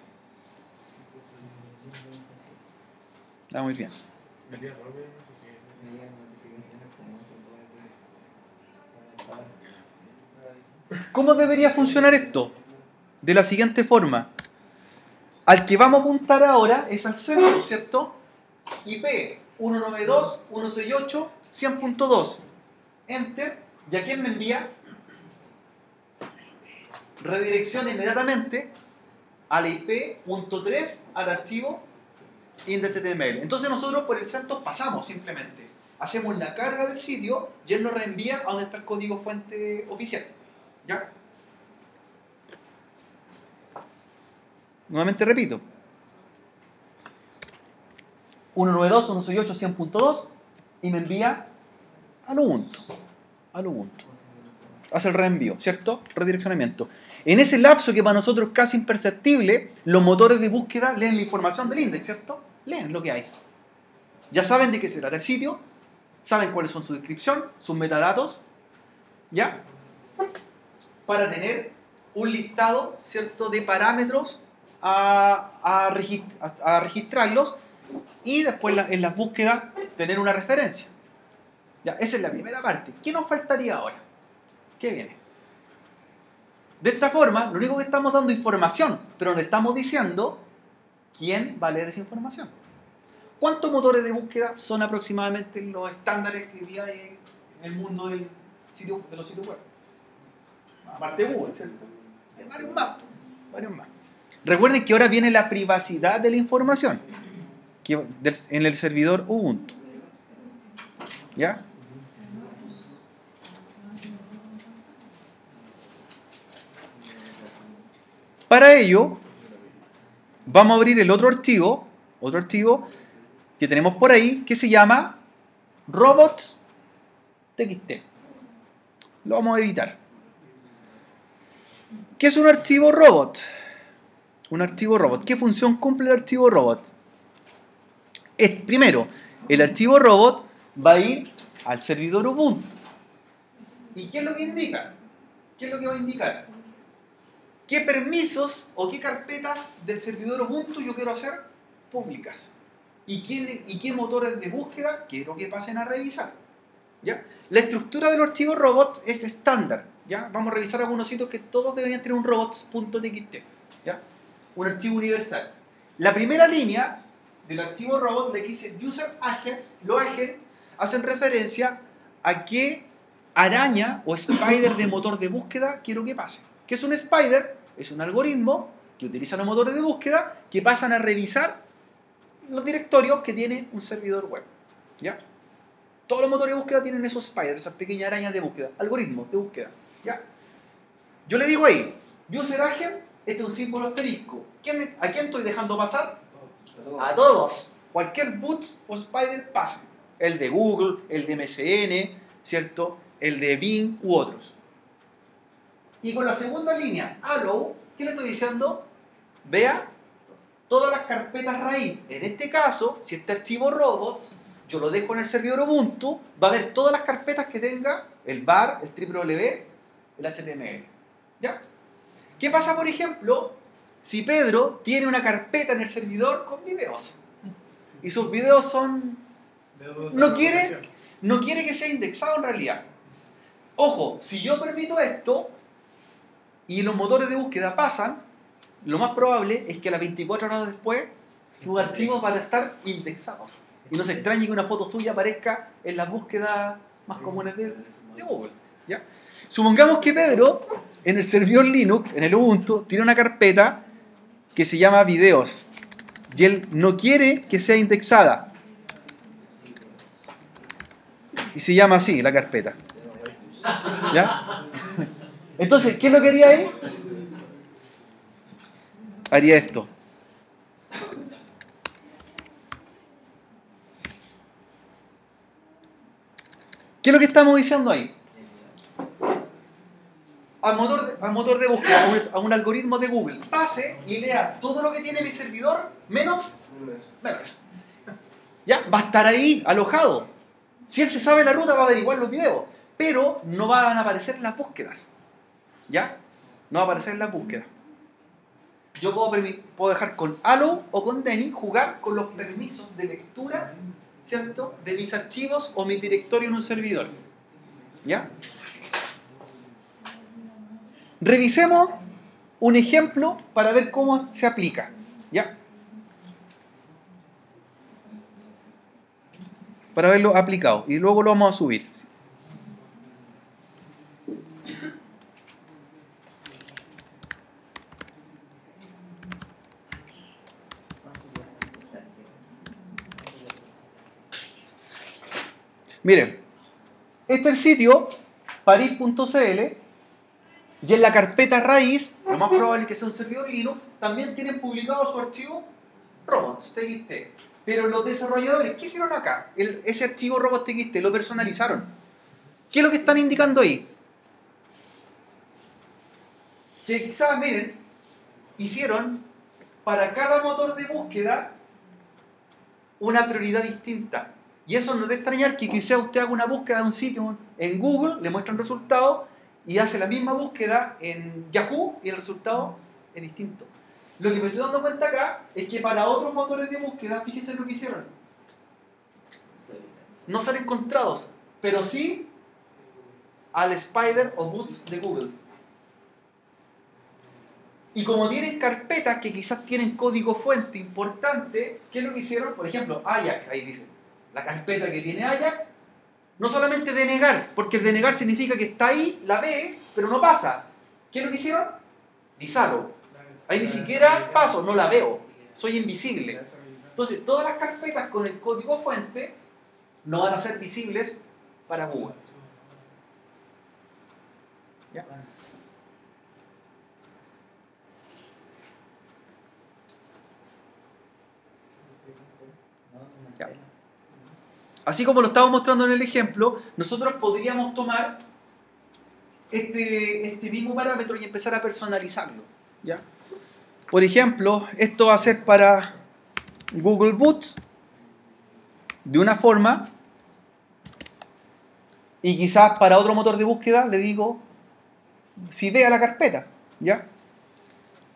Vamos a ir viendo. Me llegan notificaciones como eso puede comentar. ¿Cómo debería funcionar esto? De la siguiente forma. Al que vamos a apuntar ahora es al centro, ¿cierto? IP 192.168.100.2. Enter. ¿Y a quién me envía? Redirecciona inmediatamente a la IP.3 al archivo index.html. Entonces nosotros por el CentOS pasamos simplemente. Hacemos la carga del sitio y él nos reenvía a donde está el código fuente oficial. ¿Ya? Nuevamente repito. 192.168.100.2 y me envía al Ubuntu. Al Ubuntu. Hace el reenvío, ¿cierto? Redireccionamiento. En ese lapso que para nosotros es casi imperceptible, los motores de búsqueda leen la información del index, ¿cierto? Leen lo que hay. Ya saben de qué se trata el sitio, saben cuáles son su descripción, sus metadatos, ¿ya? Para tener un listado, ¿cierto?, de parámetros a registrarlos y después en las búsquedas tener una referencia. Ya, esa es la primera parte. ¿Qué nos faltaría ahora? ¿Qué viene? De esta forma, lo único que estamos dando información, pero no estamos diciendo quién va a leer esa información. ¿Cuántos motores de búsqueda son aproximadamente los estándares que hoy día hay en el mundo de los sitios web? Aparte de Google, ¿cierto? Hay varios más. Varios más. Recuerden que ahora viene la privacidad de la información en el servidor Ubuntu. ¿Ya? Para ello, vamos a abrir el otro archivo que tenemos por ahí, que se llama robots.txt. Lo vamos a editar. ¿Qué es un archivo robot? Un archivo robot. ¿Qué función cumple el archivo robot? Primero, el archivo robot va a ir al servidor Ubuntu. ¿Y qué es lo que indica? ¿Qué es lo que va a indicar? ¿Qué permisos o qué carpetas del servidor Ubuntu yo quiero hacer públicas? ¿Y qué motores de búsqueda quiero que pasen a revisar? ¿Ya? La estructura del archivo robot es estándar. ¿Ya? Vamos a revisar algunos sitios que todos deberían tener un robots.txt. ¿Ya? Un archivo universal. La primera línea del archivo robot, le dice user agents, los agents hacen referencia a qué araña o spider de motor de búsqueda quiero que pase. ¿Qué es un spider? Es un algoritmo que utiliza los motores de búsqueda que pasan a revisar los directorios que tiene un servidor web. ¿Ya? Todos los motores de búsqueda tienen esos spiders, esas pequeñas arañas de búsqueda, algoritmos de búsqueda. ¿Ya? Yo le digo ahí, user agent, este es un símbolo asterisco. ¿A quién estoy dejando pasar? A todos. Cualquier boot o spider pase. El de Google, el de MSN, ¿cierto? El de Bing u otros. Y con la segunda línea, allow, ¿qué le estoy diciendo? Vea todas las carpetas raíz. En este caso, si este archivo robots, yo lo dejo en el servidor Ubuntu, va a ver todas las carpetas que tenga el var, el www, el HTML. ¿Ya? ¿Qué pasa, por ejemplo, si Pedro tiene una carpeta en el servidor con videos? Y sus videos son... No quiere que sea indexado en realidad. Ojo, si yo permito esto y los motores de búsqueda pasan, lo más probable es que a las 24 horas después sus archivos van a estar indexados. Y no se extrañe que una foto suya aparezca en las búsquedas más comunes de Google. ¿Ya? Supongamos que Pedro, en el servidor Linux, en el Ubuntu, tiene una carpeta que se llama videos. Y él no quiere que sea indexada. Y se llama así la carpeta. ¿Ya? Entonces, ¿qué es lo que haría él? Haría esto. ¿Qué es lo que estamos diciendo ahí? Al motor de búsqueda, a un algoritmo de Google, pase y lea todo lo que tiene mi servidor menos. Ya, va a estar ahí alojado. Si él se sabe la ruta, va a averiguar los videos, pero no van a aparecer en las búsquedas. ¿Ya? No va a aparecer en las búsquedas. Yo puedo dejar con allow o con Denny jugar con los permisos de lectura, ¿cierto?, de mis archivos o mi directorio en un servidor. ¿Ya? Revisemos un ejemplo para ver cómo se aplica. ¿Ya? Para verlo aplicado. Y luego lo vamos a subir. Miren, este es el sitio, paris.cl, y en la carpeta raíz, lo más probable es que sea un servidor Linux, también tienen publicado su archivo robots.txt. Pero los desarrolladores, ¿qué hicieron acá? Ese archivo robots.txt lo personalizaron. ¿Qué es lo que están indicando ahí? Que quizás, miren, hicieron para cada motor de búsqueda una prioridad distinta. Y eso no debe extrañar que quizás usted haga una búsqueda de un sitio en Google, le muestran resultados y hace la misma búsqueda en Yahoo y el resultado es distinto. Lo que me estoy dando cuenta acá es que para otros motores de búsqueda, fíjense lo que hicieron. No son encontrados, pero sí al Spider o Boots de Google. Y como tienen carpetas que quizás tienen código fuente importante, ¿qué es lo que hicieron? Por ejemplo, Ajax, ahí dice, la carpeta que tiene Ajax, no solamente denegar, porque el denegar significa que está ahí, la ve, pero no pasa. ¿Qué es lo que hicieron? Disalo. Ahí ni siquiera paso, no la veo, soy invisible. Entonces, todas las carpetas con el código fuente no van a ser visibles para Google. ¿Ya? Ya. Así como lo estaba mostrando en el ejemplo, nosotros podríamos tomar este mismo parámetro y empezar a personalizarlo. ¿Ya? Por ejemplo, esto va a ser para Google Boots de una forma y quizás para otro motor de búsqueda le digo si vea la carpeta. ¿Ya?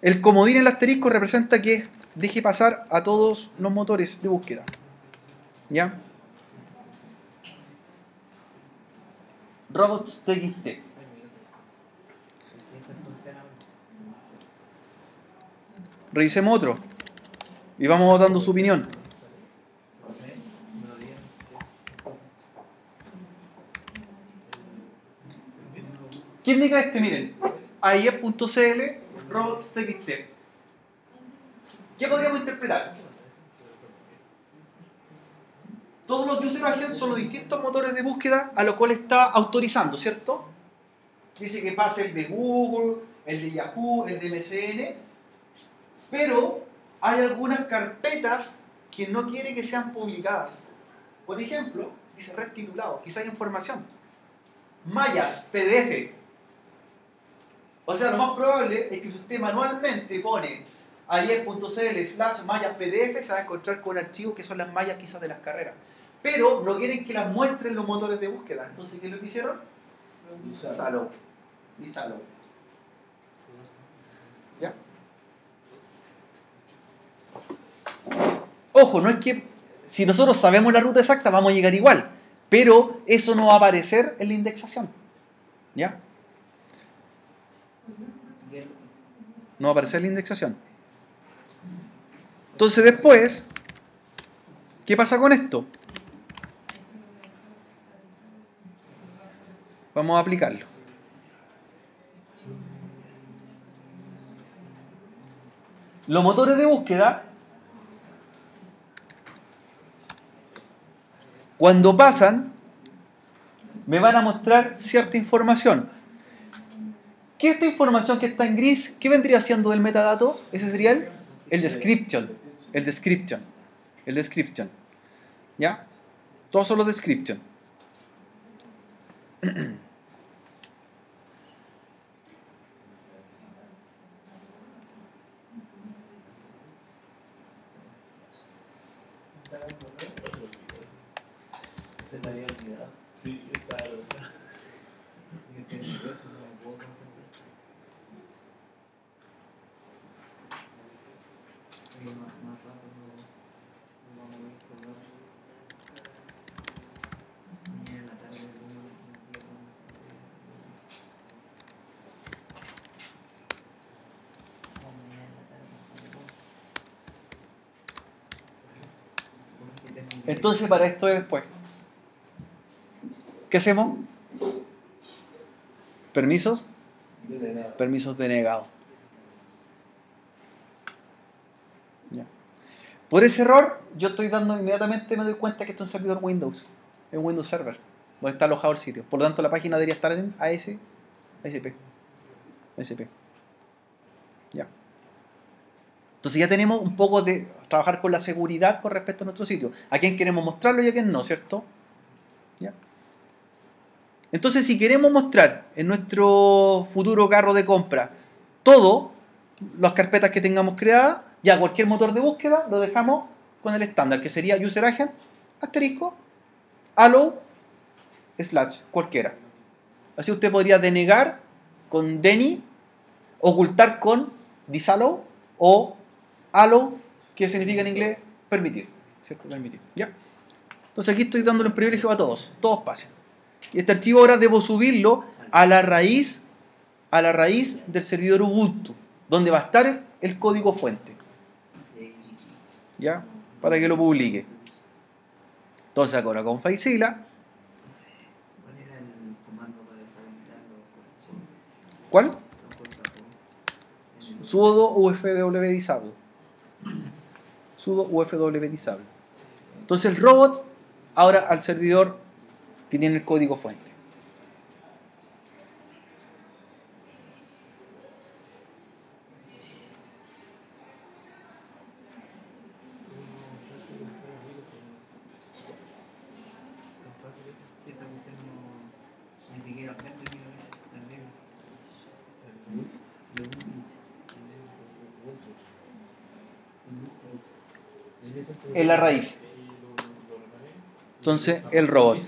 El comodín en el asterisco representa que deje pasar a todos los motores de búsqueda. ¿Ya? Robots.txt. Revisemos otro y vamos dando su opinión. ¿Qué indica este? Miren, AIE.cl, robots.txt. ¿Qué podríamos interpretar? Todos los user agents son los distintos motores de búsqueda a los cuales está autorizando, ¿cierto? Dice que pase el de Google, el de Yahoo, el de MSN, pero hay algunas carpetas que no quiere que sean publicadas. Por ejemplo, dice red titulado, quizá hay información. Mallas, PDF. O sea, lo más probable es que si usted manualmente pone ayer.cl/mallas PDF, se va a encontrar con archivos que son las mallas quizás de las carreras. Pero no quieren que las muestren los motores de búsqueda. Entonces, ¿qué es lo que hicieron? Disalo. ¿Ya? Ojo, no es que si nosotros sabemos la ruta exacta vamos a llegar igual, pero eso no va a aparecer en la indexación. ¿Ya? No va a aparecer en la indexación. Entonces después, ¿qué pasa con esto? Vamos a aplicarlo. Los motores de búsqueda, cuando pasan, me van a mostrar cierta información. ¿Qué es esta información que está en gris? ¿Qué vendría siendo el metadato? Ese sería el description. El description. ¿Ya? Todos son los description. Se te había olvidado. Sí, está. Yo tenía eso, no me puedo concentrar. Y más rato no vamos a ir por la. Mañana en la tarde Entonces, para esto es después. ¿Qué hacemos? Permisos. Permisos denegados. Ya. Por ese error, yo estoy dando inmediatamente, me doy cuenta que esto es un servidor Windows. en Windows Server, donde está alojado el sitio. Por lo tanto, la página debería estar en ASP. Ya. Entonces ya tenemos un poco de trabajar con la seguridad con respecto a nuestro sitio. A quién queremos mostrarlo y a quién no, ¿cierto? ¿Ya? Entonces, si queremos mostrar en nuestro futuro carro de compra todo, las carpetas que tengamos creadas, ya cualquier motor de búsqueda lo dejamos con el estándar, que sería user agent, asterisco, allow, / cualquiera. Así usted podría denegar con deny, ocultar con disallow o allow, que significa en inglés permitir, ¿cierto? Permitir, ¿ya? Entonces aquí estoy dándole un privilegio a todos pasen. Y este archivo ahora debo subirlo a la raíz del servidor Ubuntu, donde va a estar el código fuente, ¿ya? Para que lo publique. Entonces ahora con FileZilla, ¿Cuál era el comando para deshabilitar los ¿cuál? contratos? Sudo ufw disable. Sudo ufw disable. Entonces el robot ahora al servidor que tiene el código fuente. Si esta cuestión no, ni siquiera prende ni también. En la raíz. Entonces el robot.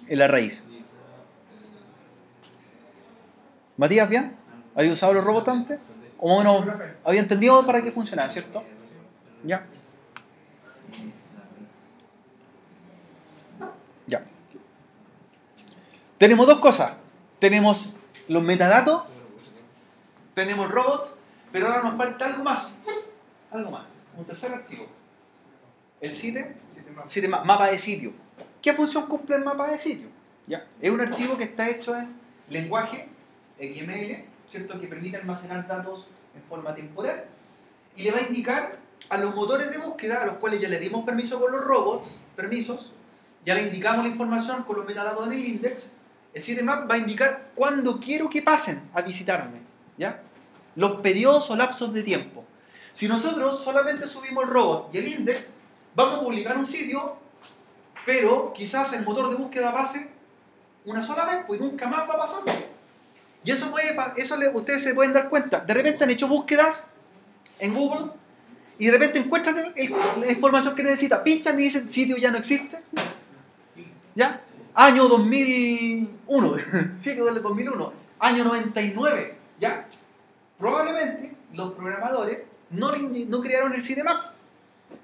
En la raíz. Matías, ¿bien? ¿Había usado los robots antes? O más o menos había entendido para qué funcionaba, ¿cierto? Ya. Ya. Tenemos dos cosas. Tenemos los metadatos, tenemos robots, pero ahora nos falta algo más. Algo más. Un tercer archivo. El sitemap, mapa de sitio. ¿Qué función cumple el mapa de sitio? ¿Ya? Es un archivo que está hecho en lenguaje XML, ¿cierto? Que permite almacenar datos en forma temporal y le va a indicar a los motores de búsqueda, a los cuales ya le dimos permiso con los robots, permisos, ya le indicamos la información con los metadatos en el index. El sitemap va a indicar cuándo quiero que pasen a visitarme, ¿ya? Los periodos o lapsos de tiempo. Si nosotros solamente subimos el robot y el index, vamos a publicar un sitio, pero quizás el motor de búsqueda pase una sola vez, pues nunca más va a pasar. Y eso ustedes se pueden dar cuenta. De repente han hecho búsquedas en Google y de repente encuentran la información que necesitan. Pinchan y dicen, sitio ya no existe. ¿Ya? Año 2001. Sitio del 2001. Año 99. ¿Ya? Probablemente los programadores no crearon el sitemap.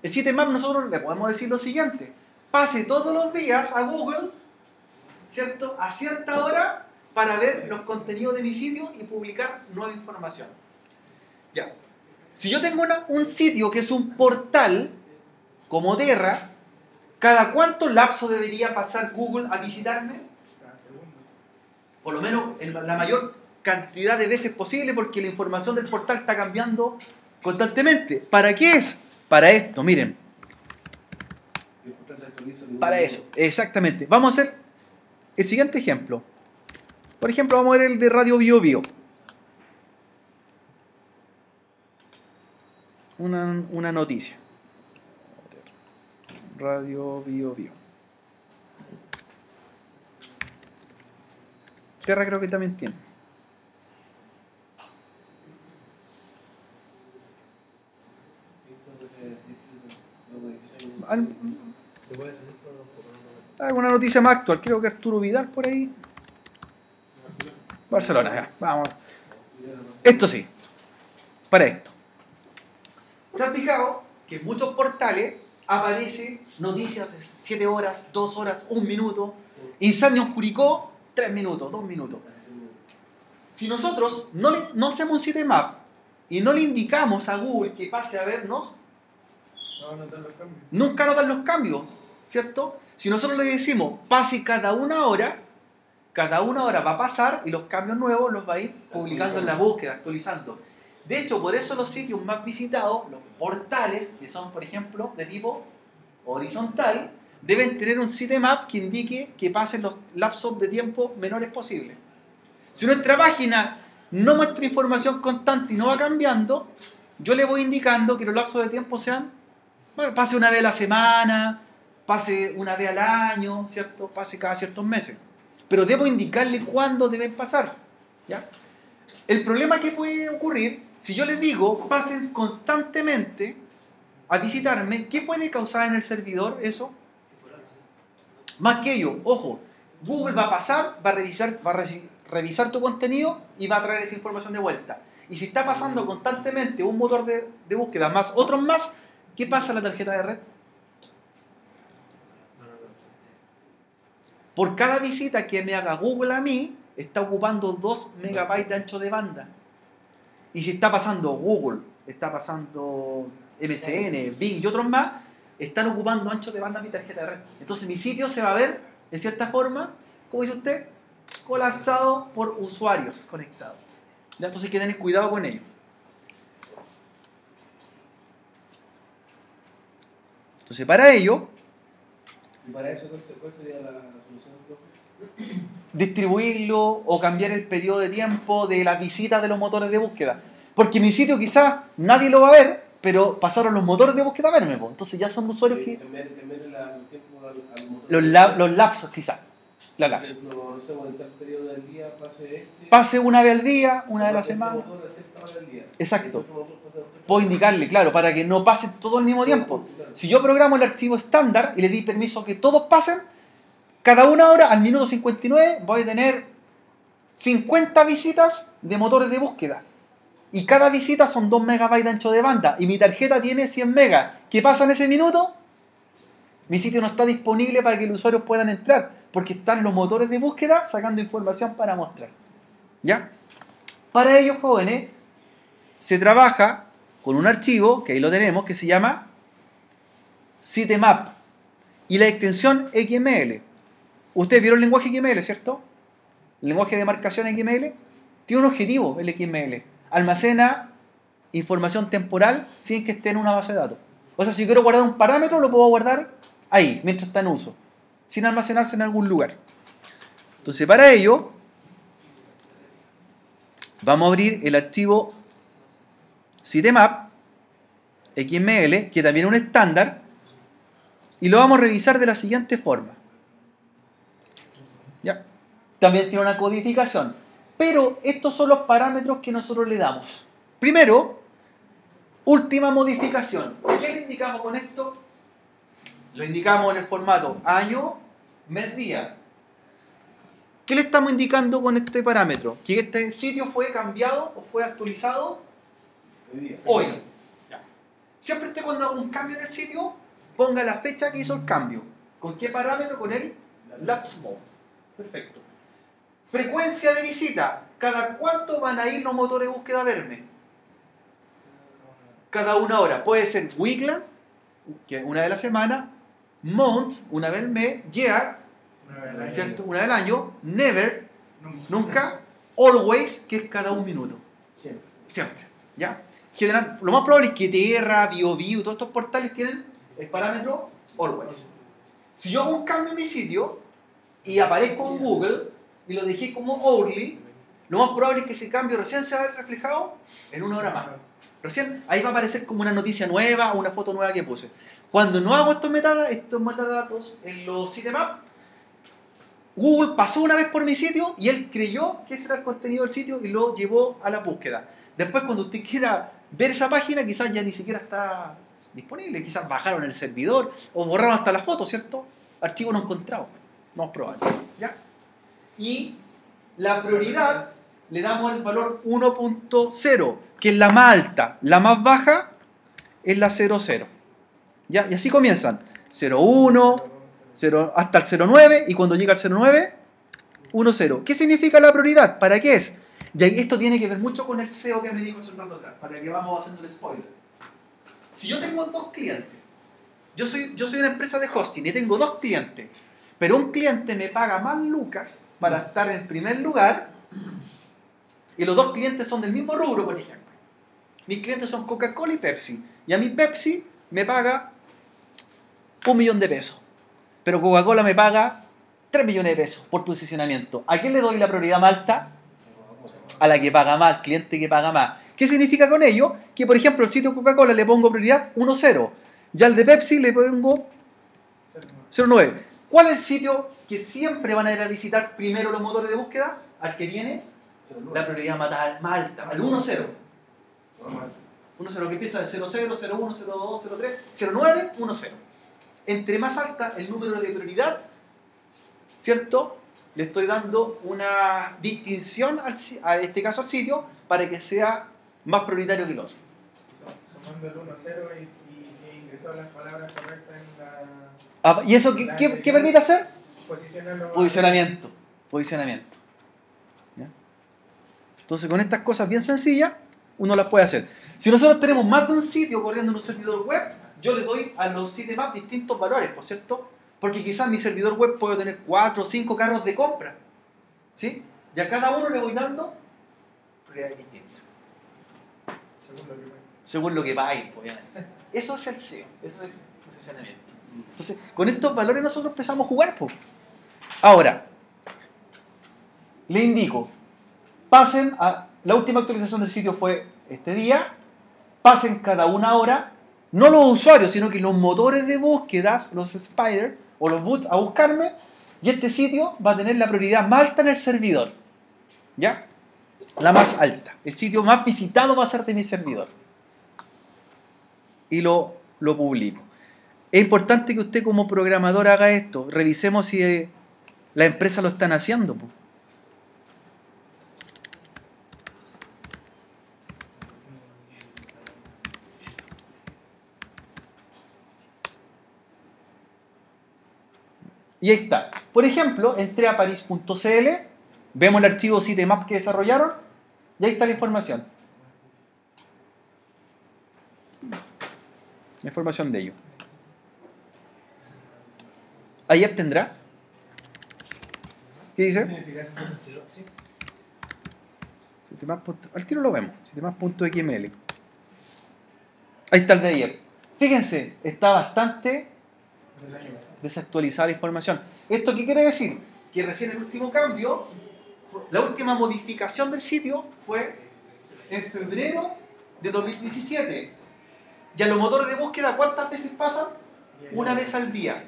El sitemap nosotros le podemos decir lo siguiente. Pase todos los días a Google, ¿cierto? A cierta hora para ver los contenidos de mi sitio y publicar nueva información. Ya. Si yo tengo un sitio que es un portal, como Terra, ¿cada cuánto lapso debería pasar Google a visitarme? Por lo menos en la mayor cantidad de veces posible, porque la información del portal está cambiando constantemente. ¿Para qué es? Para esto, miren. Para eso, exactamente. Vamos a hacer el siguiente ejemplo. Por ejemplo, vamos a ver el de Radio Bio Bio. Una noticia. Radio Bio Bio. Terra creo que también tiene. Alguna noticia más actual. Creo que Arturo Vidal por ahí. Barcelona, ya. Vamos. Esto sí. Para esto. ¿Se han fijado que en muchos portales aparece noticias de 7 horas, 2 horas, 1 minuto? Incendio en Curicó, 3 minutos, 2 minutos. Si nosotros no hacemos un sitemap y no le indicamos a Google que pase a vernos, nunca notan los cambios, ¿cierto? Si nosotros le decimos pase cada 1 hora, cada una hora va a pasar y los cambios nuevos los va a ir publicando en la búsqueda, actualizando. De hecho, por eso los sitios más visitados, los portales, que son, por ejemplo, de tipo horizontal, deben tener un sitemap que indique que pasen los lapsos de tiempo menores posibles. Si nuestra página no muestra información constante y no va cambiando, yo le voy indicando que los lapsos de tiempo sean, bueno, pase una vez a la semana, pase una vez al año, ¿cierto? Pase cada ciertos meses. Pero debo indicarle cuándo deben pasar, ¿ya? El problema que puede ocurrir, si yo les digo, pasen constantemente a visitarme, ¿qué puede causar en el servidor eso? Más que ello, ojo, Google va a pasar, va a revisar tu contenido y va a traer esa información de vuelta. Y si está pasando constantemente un motor de búsqueda más otros más, ¿qué pasa en la tarjeta de red? Por cada visita que me haga Google a mí, está ocupando 2 megabytes de ancho de banda. Y si está pasando Google, está pasando MSN, Bing y otros más, están ocupando ancho de banda en mi tarjeta de red. Entonces mi sitio se va a ver, en cierta forma, como dice usted, colapsado por usuarios conectados. ¿Ya? Entonces hay que tener cuidado con ello. Entonces para ello, ¿Y para eso cuál sería la solución, profe? distribuirlo o cambiar el periodo de tiempo de las visitas de los motores de búsqueda. Porque mi sitio quizás nadie lo va a ver, pero pasaron los motores de búsqueda a verme. Entonces ya son usuarios que... Cambiar el tiempo al motor. Los lapsos quizás. Los Por lapsos. ejemplo, no sé, en tal periodo del día Pase una vez al día, una vez a la semana. Motor a cierta hora del día. Exacto. Este motor pasa a otra Puedo hora. indicarle, claro, para que no pase todo al mismo tiempo. Claro. Si yo programo el archivo estándar y le di permiso que todos pasen, cada una hora, al minuto 59, voy a tener 50 visitas de motores de búsqueda. Y cada visita son 2 megabytes de ancho de banda. Y mi tarjeta tiene 100 megas. ¿Qué pasa en ese minuto? Mi sitio no está disponible para que los usuarios puedan entrar. Porque están los motores de búsqueda sacando información para mostrar. ¿Ya? Para ello, jóvenes, se trabaja con un archivo, que ahí lo tenemos, que se llama sitemap. Y la extensión XML. Ustedes vieron el lenguaje XML, ¿cierto? El lenguaje de marcación XML tiene un objetivo, el XML. Almacena información temporal sin que esté en una base de datos. O sea, si yo quiero guardar un parámetro, lo puedo guardar ahí, mientras está en uso, sin almacenarse en algún lugar. Entonces, para ello, vamos a abrir el archivo sitemap XML, que también es un estándar, y lo vamos a revisar de la siguiente forma. ¿Ya? También tiene una codificación. Pero estos son los parámetros que nosotros le damos. Primero, última modificación. ¿Qué le indicamos con esto? Lo indicamos en el formato año, mes, día. ¿Qué le estamos indicando con este parámetro? Que este sitio fue cambiado o fue actualizado hoy. Ya. Siempre usted cuando haga un cambio en el sitio, ponga la fecha que hizo el cambio. ¿Con qué parámetro? Con el lapse mode. Perfecto. Frecuencia de visita. ¿Cada cuánto van a ir los motores de búsqueda a verme? Cada una hora. Puede ser weekly, que una vez a la semana, month, una vez al mes, year, ¿cierto? Una vez al año, never, nunca, always, que es cada un minuto. Siempre. ¿Ya? General, lo más probable es que Terra, BioBio, todos estos portales tienen el parámetro always. Si yo hago un cambio en mi sitio y aparezco en Google y lo dejé como hourly, lo más probable es que ese cambio recién se va a ver reflejado en una hora más. Recién ahí va a aparecer como una noticia nueva o una foto nueva que puse. Cuando no hago estos metadatos en los sitemaps, Google pasó una vez por mi sitio y él creyó que ese era el contenido del sitio y lo llevó a la búsqueda. Después, cuando usted quiera ver esa página, quizás ya ni siquiera está disponible. Quizás bajaron el servidor o borraron hasta la foto, ¿cierto? Archivo no encontrado. Vamos a probar. ¿Ya? Y la prioridad le damos el valor 1.0, que es la más alta. La más baja es la 0.0. ¿Ya? Y así comienzan. 0.1, 0, hasta el 0.9, y cuando llega al 0.9, 1.0. ¿Qué significa la prioridad? ¿Para qué es? Y esto tiene que ver mucho con el SEO que me dijo hace un rato atrás, para que vamos haciendo el spoiler. Si yo tengo dos clientes, yo soy una empresa de hosting y tengo dos clientes, Pero un cliente me paga más lucas para estar en primer lugar y los dos clientes son del mismo rubro, por ejemplo. Mis clientes son Coca-Cola y Pepsi. Y a mi Pepsi me paga 1 millón de pesos. Pero Coca-Cola me paga 3 millones de pesos por posicionamiento. ¿A quién le doy la prioridad más alta? A la que paga más, al cliente que paga más. ¿Qué significa con ello? Que, por ejemplo, al sitio Coca-Cola le pongo prioridad 1.0. Ya al de Pepsi le pongo 0.9. ¿Cuál es el sitio que siempre van a ir a visitar primero los motores de búsqueda? Al que tiene la prioridad más alta, al 1.0. 1.0 que empieza de 0.0, 0.1, 0.2, 0.3, 0.9, 1.0. Entre más alta el número de prioridad, ¿cierto? Le estoy dando una distinción, a este caso al sitio, para que sea más prioritario que el otro. Sumando el 1-0 y ingresar las palabras correctas en la... ¿Y eso qué permite hacer? Posicionarlo. Posicionamiento. ¿Ya? Entonces, con estas cosas bien sencillas, uno las puede hacer. Si nosotros tenemos más de un sitio corriendo en un servidor web, yo le doy a los sitemaps distintos valores, ¿por cierto? Porque quizás mi servidor web puede tener 4 o 5 carros de compra. ¿Sí? Y a cada uno le voy dando prioridades distintas. Según lo que pague, obviamente. Eso es el SEO, eso es el posicionamiento. Entonces, con estos valores nosotros empezamos a jugar, pues. Ahora, le indico, pasen a... La última actualización del sitio fue este día. Pasen cada una hora, no los usuarios, sino que los motores de búsquedas, los Spider o los bots, a buscarme, y este sitio va a tener la prioridad más alta en el servidor. ¿Ya? La más alta. El sitio más visitado va a ser de mi servidor. Y lo publico. Es importante que usted como programador haga esto. Revisemos si la empresa lo están haciendo. Y ahí está. Por ejemplo, entré a paris.cl, vemos el archivo sitemap que desarrollaron, y ahí está la información. La información de ello. Ahí obtendrá. ¿Qué dice? Sitemap. Al tiro lo vemos. Sitemap.xml. Ahí está el de ayer. Fíjense, está bastante desactualizada la información. ¿Esto qué quiere decir? Que recién el último cambio, la última modificación del sitio fue en febrero de 2017. Ya los motores de búsqueda, ¿cuántas veces pasan? Una vez al día.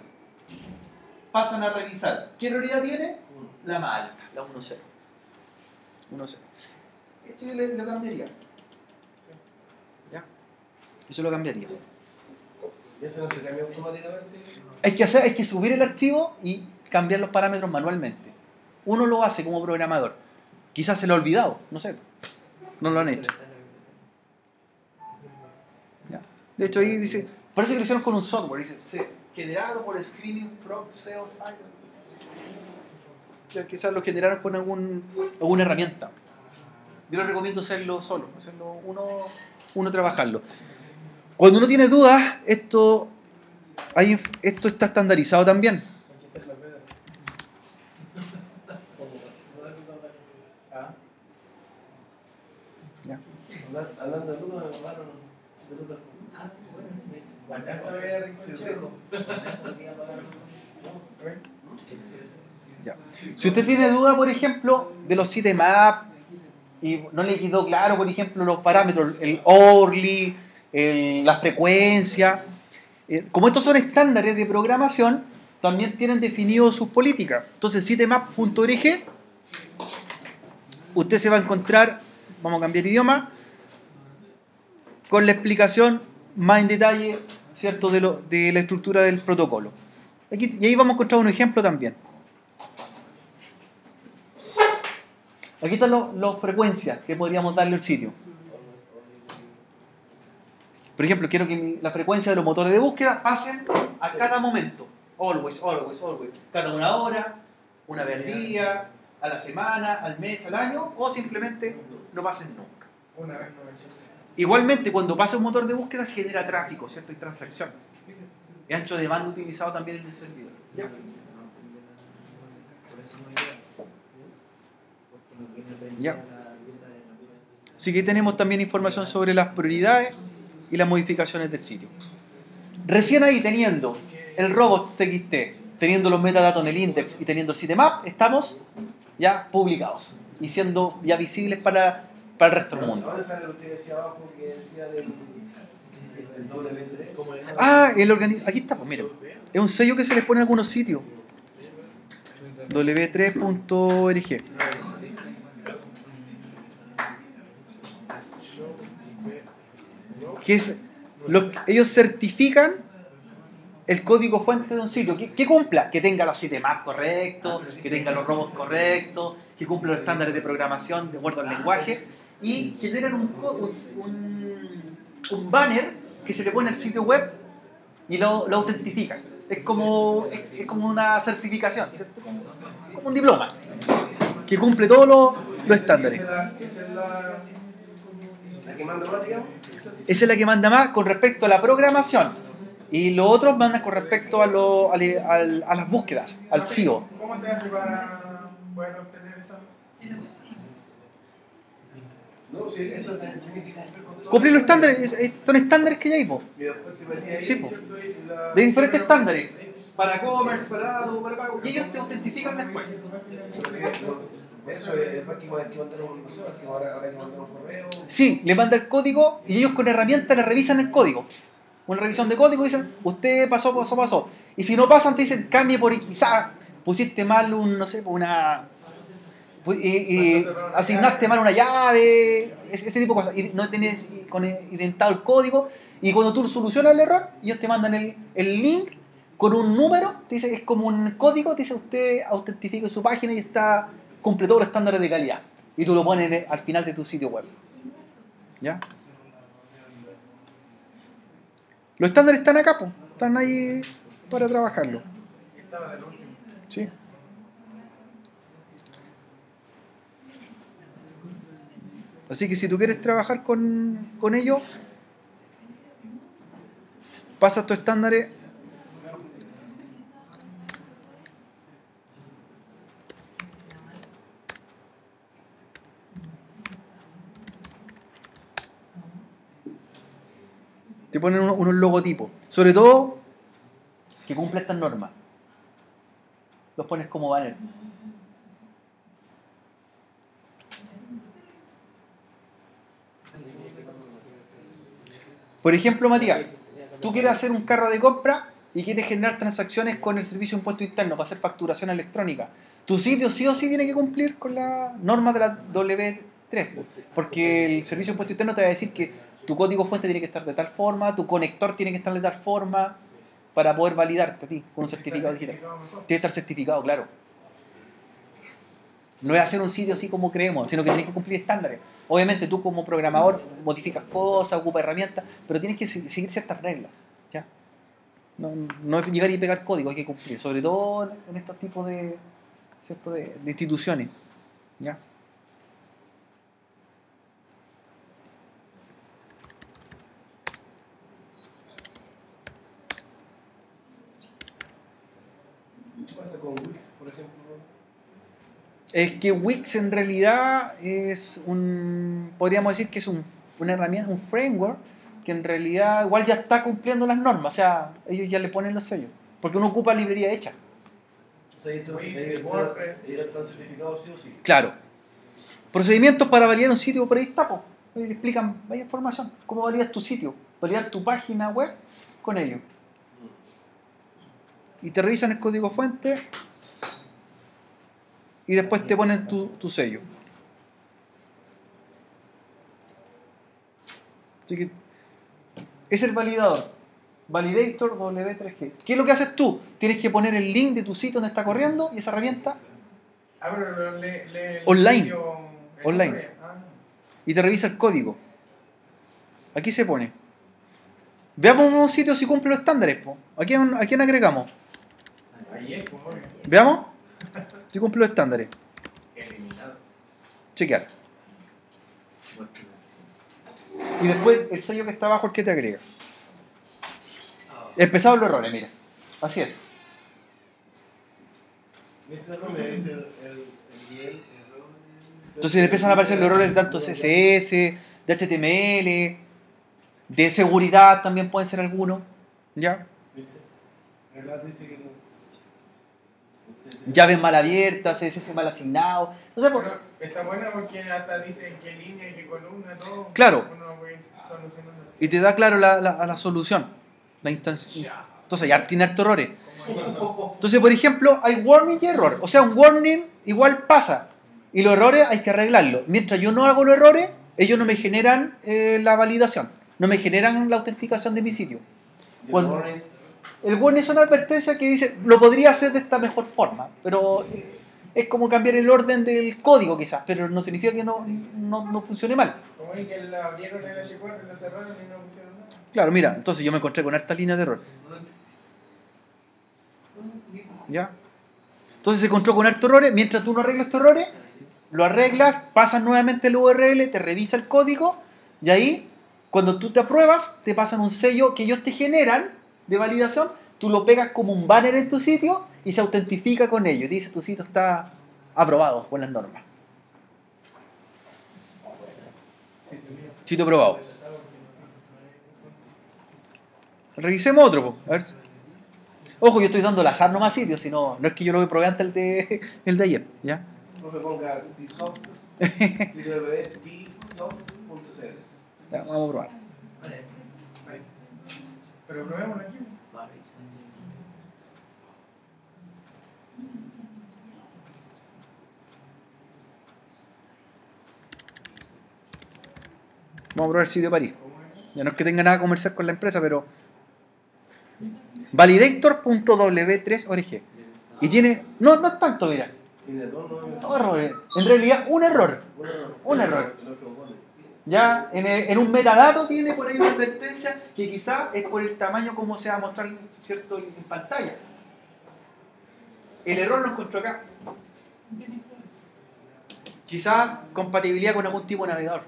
Pasan a revisar. ¿Qué prioridad tiene? La más alta, la 1.0. 1.0. Esto yo lo cambiaría. ¿Ya? Eso lo cambiaría. ¿Y eso no se cambia automáticamente? Hay que subir el archivo y cambiar los parámetros manualmente. Uno lo hace como programador. Quizás se lo ha olvidado, no sé. No lo han hecho. ¿Ya? De hecho ahí dice, parece que lo hicieron con un software. Dice, generado por Screaming Frog Sales Item. Ya, quizás lo generaron con alguna herramienta. Yo les recomiendo hacerlo solo, hacerlo uno trabajarlo. Cuando uno tiene dudas, esto está estandarizado también. Ya. Hablando de dudas, me llamaron. Ya. Si usted tiene duda, por ejemplo, de los sitemap y no le quedó claro, por ejemplo, los parámetros, el hourly, la frecuencia, como estos son estándares de programación, también tienen definido sus políticas. Entonces, sitemap.org, usted se va a encontrar, vamos a cambiar idioma, con la explicación más en detalle, ¿cierto?, de la estructura del protocolo. Y ahí vamos a encontrar un ejemplo también. Aquí están las frecuencias que podríamos darle al sitio. Por ejemplo, quiero que la frecuencia de los motores de búsqueda pasen a cada momento. Always, always, always. Cada una hora, una vez al día, a la semana, al mes, al año, o simplemente no pasen nunca. Una vez no. Igualmente, cuando pasa un motor de búsqueda se genera tráfico, ¿cierto? Y transacción. Es ancho de banda utilizado también en el servidor. ¿Ya? eso no llega. Porque no tiene Ya. la ayuda de la. Así que tenemos también información sobre las prioridades y las modificaciones del sitio. Recién ahí, teniendo el robots.txt, teniendo los metadatos en el index y teniendo el sitemap, estamos ya publicados y siendo ya visibles para el resto del mundo. ¿Dónde sale lo que usted decía abajo que decía del W3? Ah, aquí está, pues miren. Es un sello que se les pone en algunos sitios. w3.org. Que es ellos certifican el código fuente de un sitio que cumpla, que tenga los sitemaps correctos, que tenga los robots correctos, que cumpla los estándares de programación de acuerdo al lenguaje y generan un banner que se le pone al sitio web y lo autentifican. Es como una certificación, ¿cierto? Como un diploma que cumple todos los estándares. ¿La que manda más, digamos? Esa es la que manda más con respecto a la programación. Y los otros mandan con respecto a las búsquedas, al SEO. ¿Cómo se hace para poder obtener esa? No, sí, eso tiene que cumplir con todo. Cumplir los estándares, son estándares que ya hay, po. Y después te metí ahí, Sí, po. ¿cierto? Y la- De diferentes estándares. Para commerce, para datos, para pago. Y ellos te autentifican después. Eso es después que hay que mandar un, no sé, que ahora hay que mandar un correo. Sí, le manda el código y ellos con herramientas le revisan el código. Una revisión de código y dicen, usted pasó. Y si no pasan, te dicen, cambie por quizás pusiste mal asignaste mal una llave, ese tipo de cosas. Y no tenés identado el código. Y cuando tú solucionas el error, ellos te mandan el link con un número, te dice, es como un código, te dice usted autentifique su página y cumple todos los estándares de calidad. Y tú lo pones al final de tu sitio web. ¿Ya? Los estándares están acá, po. Están ahí para trabajarlo. Estaba del último. Sí. Así que si tú quieres trabajar con ellos, pasas tus estándares. Te ponen unos logotipos. Sobre todo, que cumpla estas normas. Los pones como banner. Por ejemplo, Matías, tú quieres hacer un carro de compra y quieres generar transacciones con el servicio de impuesto interno para hacer facturación electrónica. Tu sitio sí o sí tiene que cumplir con las normas de la W3, porque el servicio de impuesto interno te va a decir que tu código fuente tiene que estar de tal forma, tu conector tiene que estar de tal forma para poder validarte a ti con un certificado digital. Tiene que estar certificado, claro. No es hacer un sitio así como creemos, sino que tienes que cumplir estándares. Obviamente tú como programador modificas cosas, ocupas herramientas, pero tienes que seguir ciertas reglas. ¿Ya? No es llegar y pegar código, hay que cumplir, sobre todo en estos tipos de instituciones. ¿Ya? ¿Qué pasa con Wix, por ejemplo? Es que Wix en realidad podríamos decir que es una herramienta, un framework, que en realidad igual ya está cumpliendo las normas, o sea, ellos ya le ponen los sellos, porque uno ocupa librería hecha. O sea, entonces, Wix, ellos WordPress. están certificados sí o sí. Claro. Procedimientos para validar un sitio, por ahí está, po. Ahí te explican, vaya información, cómo validas tu sitio, validar tu página web con ellos. Y te revisan el código fuente y después te ponen tu sello. Así que es el validador. Validator W3G. ¿Qué es lo que haces tú? Tienes que poner el link de tu sitio donde está corriendo y esa herramienta Ah, pero le Online. sitio en Online. Corea. Ah, y te revisa el código. Aquí se pone. Veamos un sitio si cumple los estándares. Po. ¿A quién agregamos? ahí es, pues, obvio. Veamos si cumple los estándares. Eliminado. Chequear. Igual que la Y después el sello que está abajo el que te agrega. Ah, Empezaron los errores, mira. Así es. Este error me dice el nivel. Entonces empiezan a aparecer los errores de tanto CSS, de HTML, de seguridad también pueden ser algunos. ¿Ya? ¿Viste? El lado dice que no. Llaves mal abiertas, CSS mal asignado. O sea, Pero está buena porque hasta dice en qué línea, qué columna, todo. Claro. Uno puede solucionando. y te da claro la solución, la instancia. Entonces ya tiene hartos errores. Entonces, por ejemplo, hay warning y error. O sea, un warning igual pasa. Y los errores hay que arreglarlos. Mientras yo no hago los errores, ellos no me generan la validación. No me generan la autenticación de mi sitio. Cuando- El warning es una advertencia que dice, lo podría hacer de esta mejor forma, pero es como cambiar el orden del código quizás, pero no significa que no funcione mal. Como es que la abrieron el H4 y lo cerraron y no pusieron nada. Claro, mira, entonces yo me encontré con harta línea de error. ¿Ya? Entonces se encontró con hartos errores. Mientras tú no arreglas estos errores, lo arreglas, pasas nuevamente el URL, te revisa el código y ahí, cuando tú te apruebas, te pasan un sello que ellos te generan de validación, tú lo pegas como un banner en tu sitio y se autentifica con ello. Y dice tu sitio está aprobado con las normas. Sitio aprobado. Revisemos otro, po. A ver. Ojo, yo estoy dando al azar nomás sitios, sino no es que yo lo probé antes el de ayer, ¿ya? No me ponga tsoft, tsoft.cl. Ya, vamos a probar. Pero probémoslo aquí. Vamos a probar el sitio de París. Ya no es que tenga nada comercial con la empresa, pero validator.w3org. Y tiene. No es tanto, mira. Tiene dos errores. En realidad, un error. Un error. Ya en un metadato tiene por ahí una advertencia que quizá es por el tamaño como se va a mostrar, ¿cierto?, en pantalla. El error lo encontró acá. Quizá compatibilidad con algún tipo de navegador.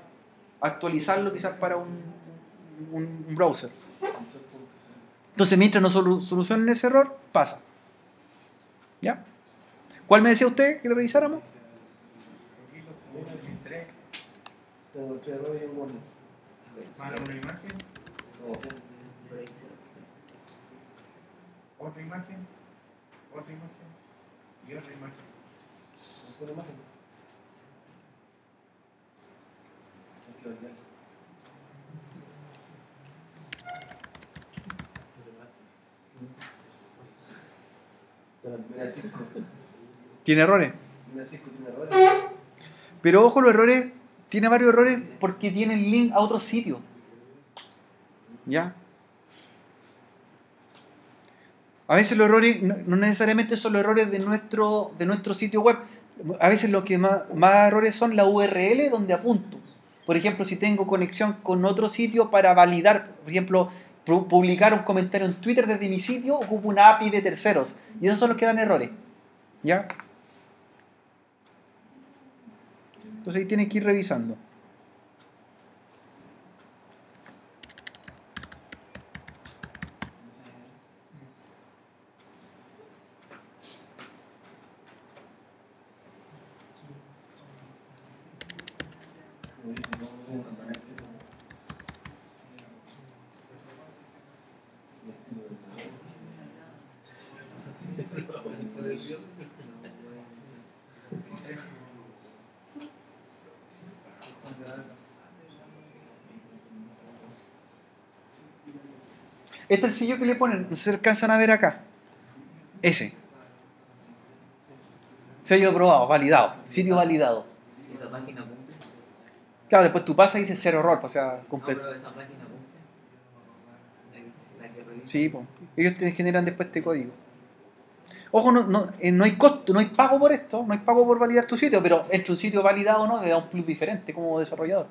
Actualizarlo quizás para un browser. Entonces, mientras no solucionen ese error, pasa. ¿Ya? ¿Cuál me decía usted que lo revisáramos? Tengo 3 errores y un warning. Para una imagen, otra imagen y otra imagen. ¿Una imagen? Hay que validar. Mira, Cisco. ¿Tiene errores? Mira, Cisco tiene errores. Pero ojo, los errores, tiene varios errores porque tienen link a otro sitio. ¿Ya? A veces los errores no necesariamente son los errores de nuestro sitio web. A veces lo que más errores son la URL donde apunto. Por ejemplo, si tengo conexión con otro sitio para validar, por ejemplo, publicar un comentario en Twitter desde mi sitio, ocupo una API de terceros. Y esos son los que dan errores. ¿Ya? Entonces ahí tienen que ir revisando. Este es el sello que le ponen, no sé si alcanzan a ver acá. Ese. Sello aprobado, validado, sitio validado. Esa página cumple. Claro, después tú pasas y dices cero error, o sea, No, completo. pero esa página cumple. La que revisa. Sí, pues. Ellos te generan después este código. Ojo, no hay costo, no hay pago por esto, no hay pago por validar tu sitio, pero entre un sitio validado o no, le da un plus diferente como desarrollador.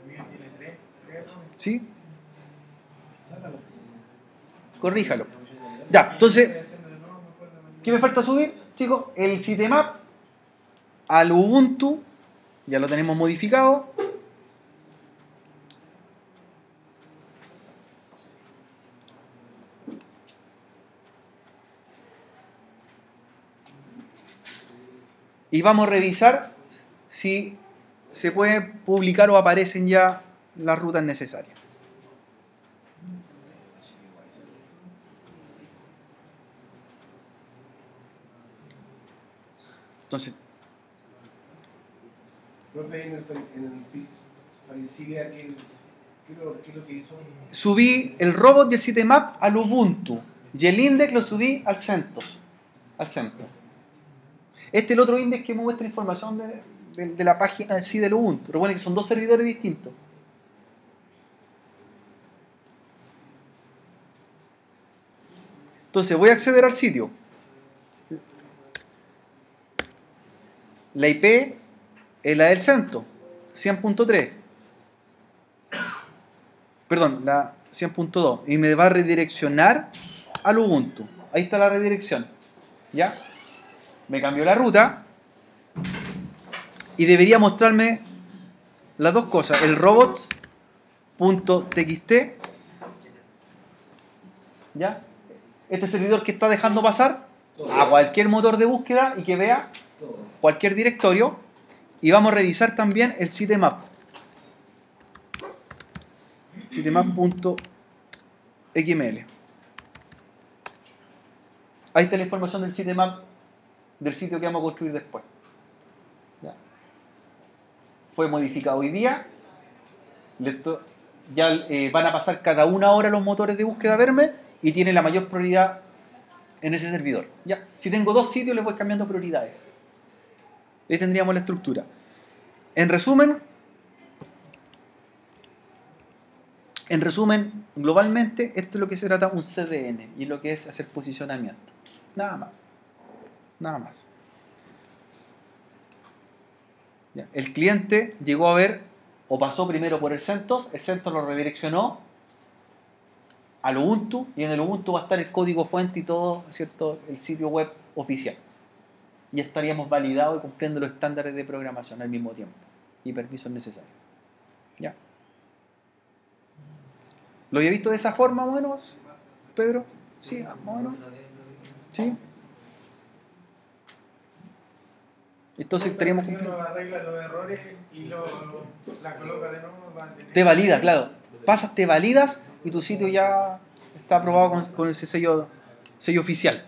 El mío tiene tres errores. ¿Sí? Sácalo. Corríjalo. Ya, entonces, Estoy haciendo de nuevo, me acuerdo. ¿qué me falta subir, chicos? El sitemap al Ubuntu, ya lo tenemos modificado. y vamos a revisar si se puede publicar o aparecen ya las rutas necesarias. Entonces, Profe, en el sigue aquí, ¿qué es lo que hizo? subí el robot del sitemap al Ubuntu y el index lo subí al CentOS. Este es el otro index que me muestra información de la página en sí del Ubuntu. Recuerden que son dos servidores distintos. Entonces voy a acceder al sitio. La IP es la del CentOS, 100.3. Perdón, la 100.2. Y me va a redireccionar al Ubuntu. Ahí está la redirección. ¿Ya? Me cambió la ruta. Y debería mostrarme las dos cosas. El robots.txt. ¿Ya? Este servidor que está dejando pasar a cualquier motor de búsqueda y que vea Todo. cualquier directorio. Y vamos a revisar también el sitemap. Sitemap.xml. Ahí está la información del sitemap del sitio que vamos a construir después. ¿Ya? Fue modificado hoy día. Ya van a pasar cada una hora los motores de búsqueda a verme y tiene la mayor prioridad en ese servidor. ¿Ya? Si tengo dos sitios, les voy cambiando prioridades. Ahí tendríamos la estructura. En resumen, globalmente, esto es lo que se trata un CDN y lo que es hacer posicionamiento. Nada más. Nada más. Ya. El cliente llegó a ver o pasó primero por el CentOS lo redireccionó al Ubuntu y en el Ubuntu va a estar el código fuente y todo, ¿cierto? El sitio web oficial. Y estaríamos validados y cumpliendo los estándares de programación al mismo tiempo y permisos necesarios. ¿Ya? ¿Lo había visto de esa forma, más o menos, Pedro? Sí, más o menos. ¿Sí? Entonces estaríamos Si cumpliendo. uno arregla los errores y la coloca de nuevo, va a tener... Te valida, claro. Pasas, te validas y tu sitio ya está aprobado con ese sello oficial.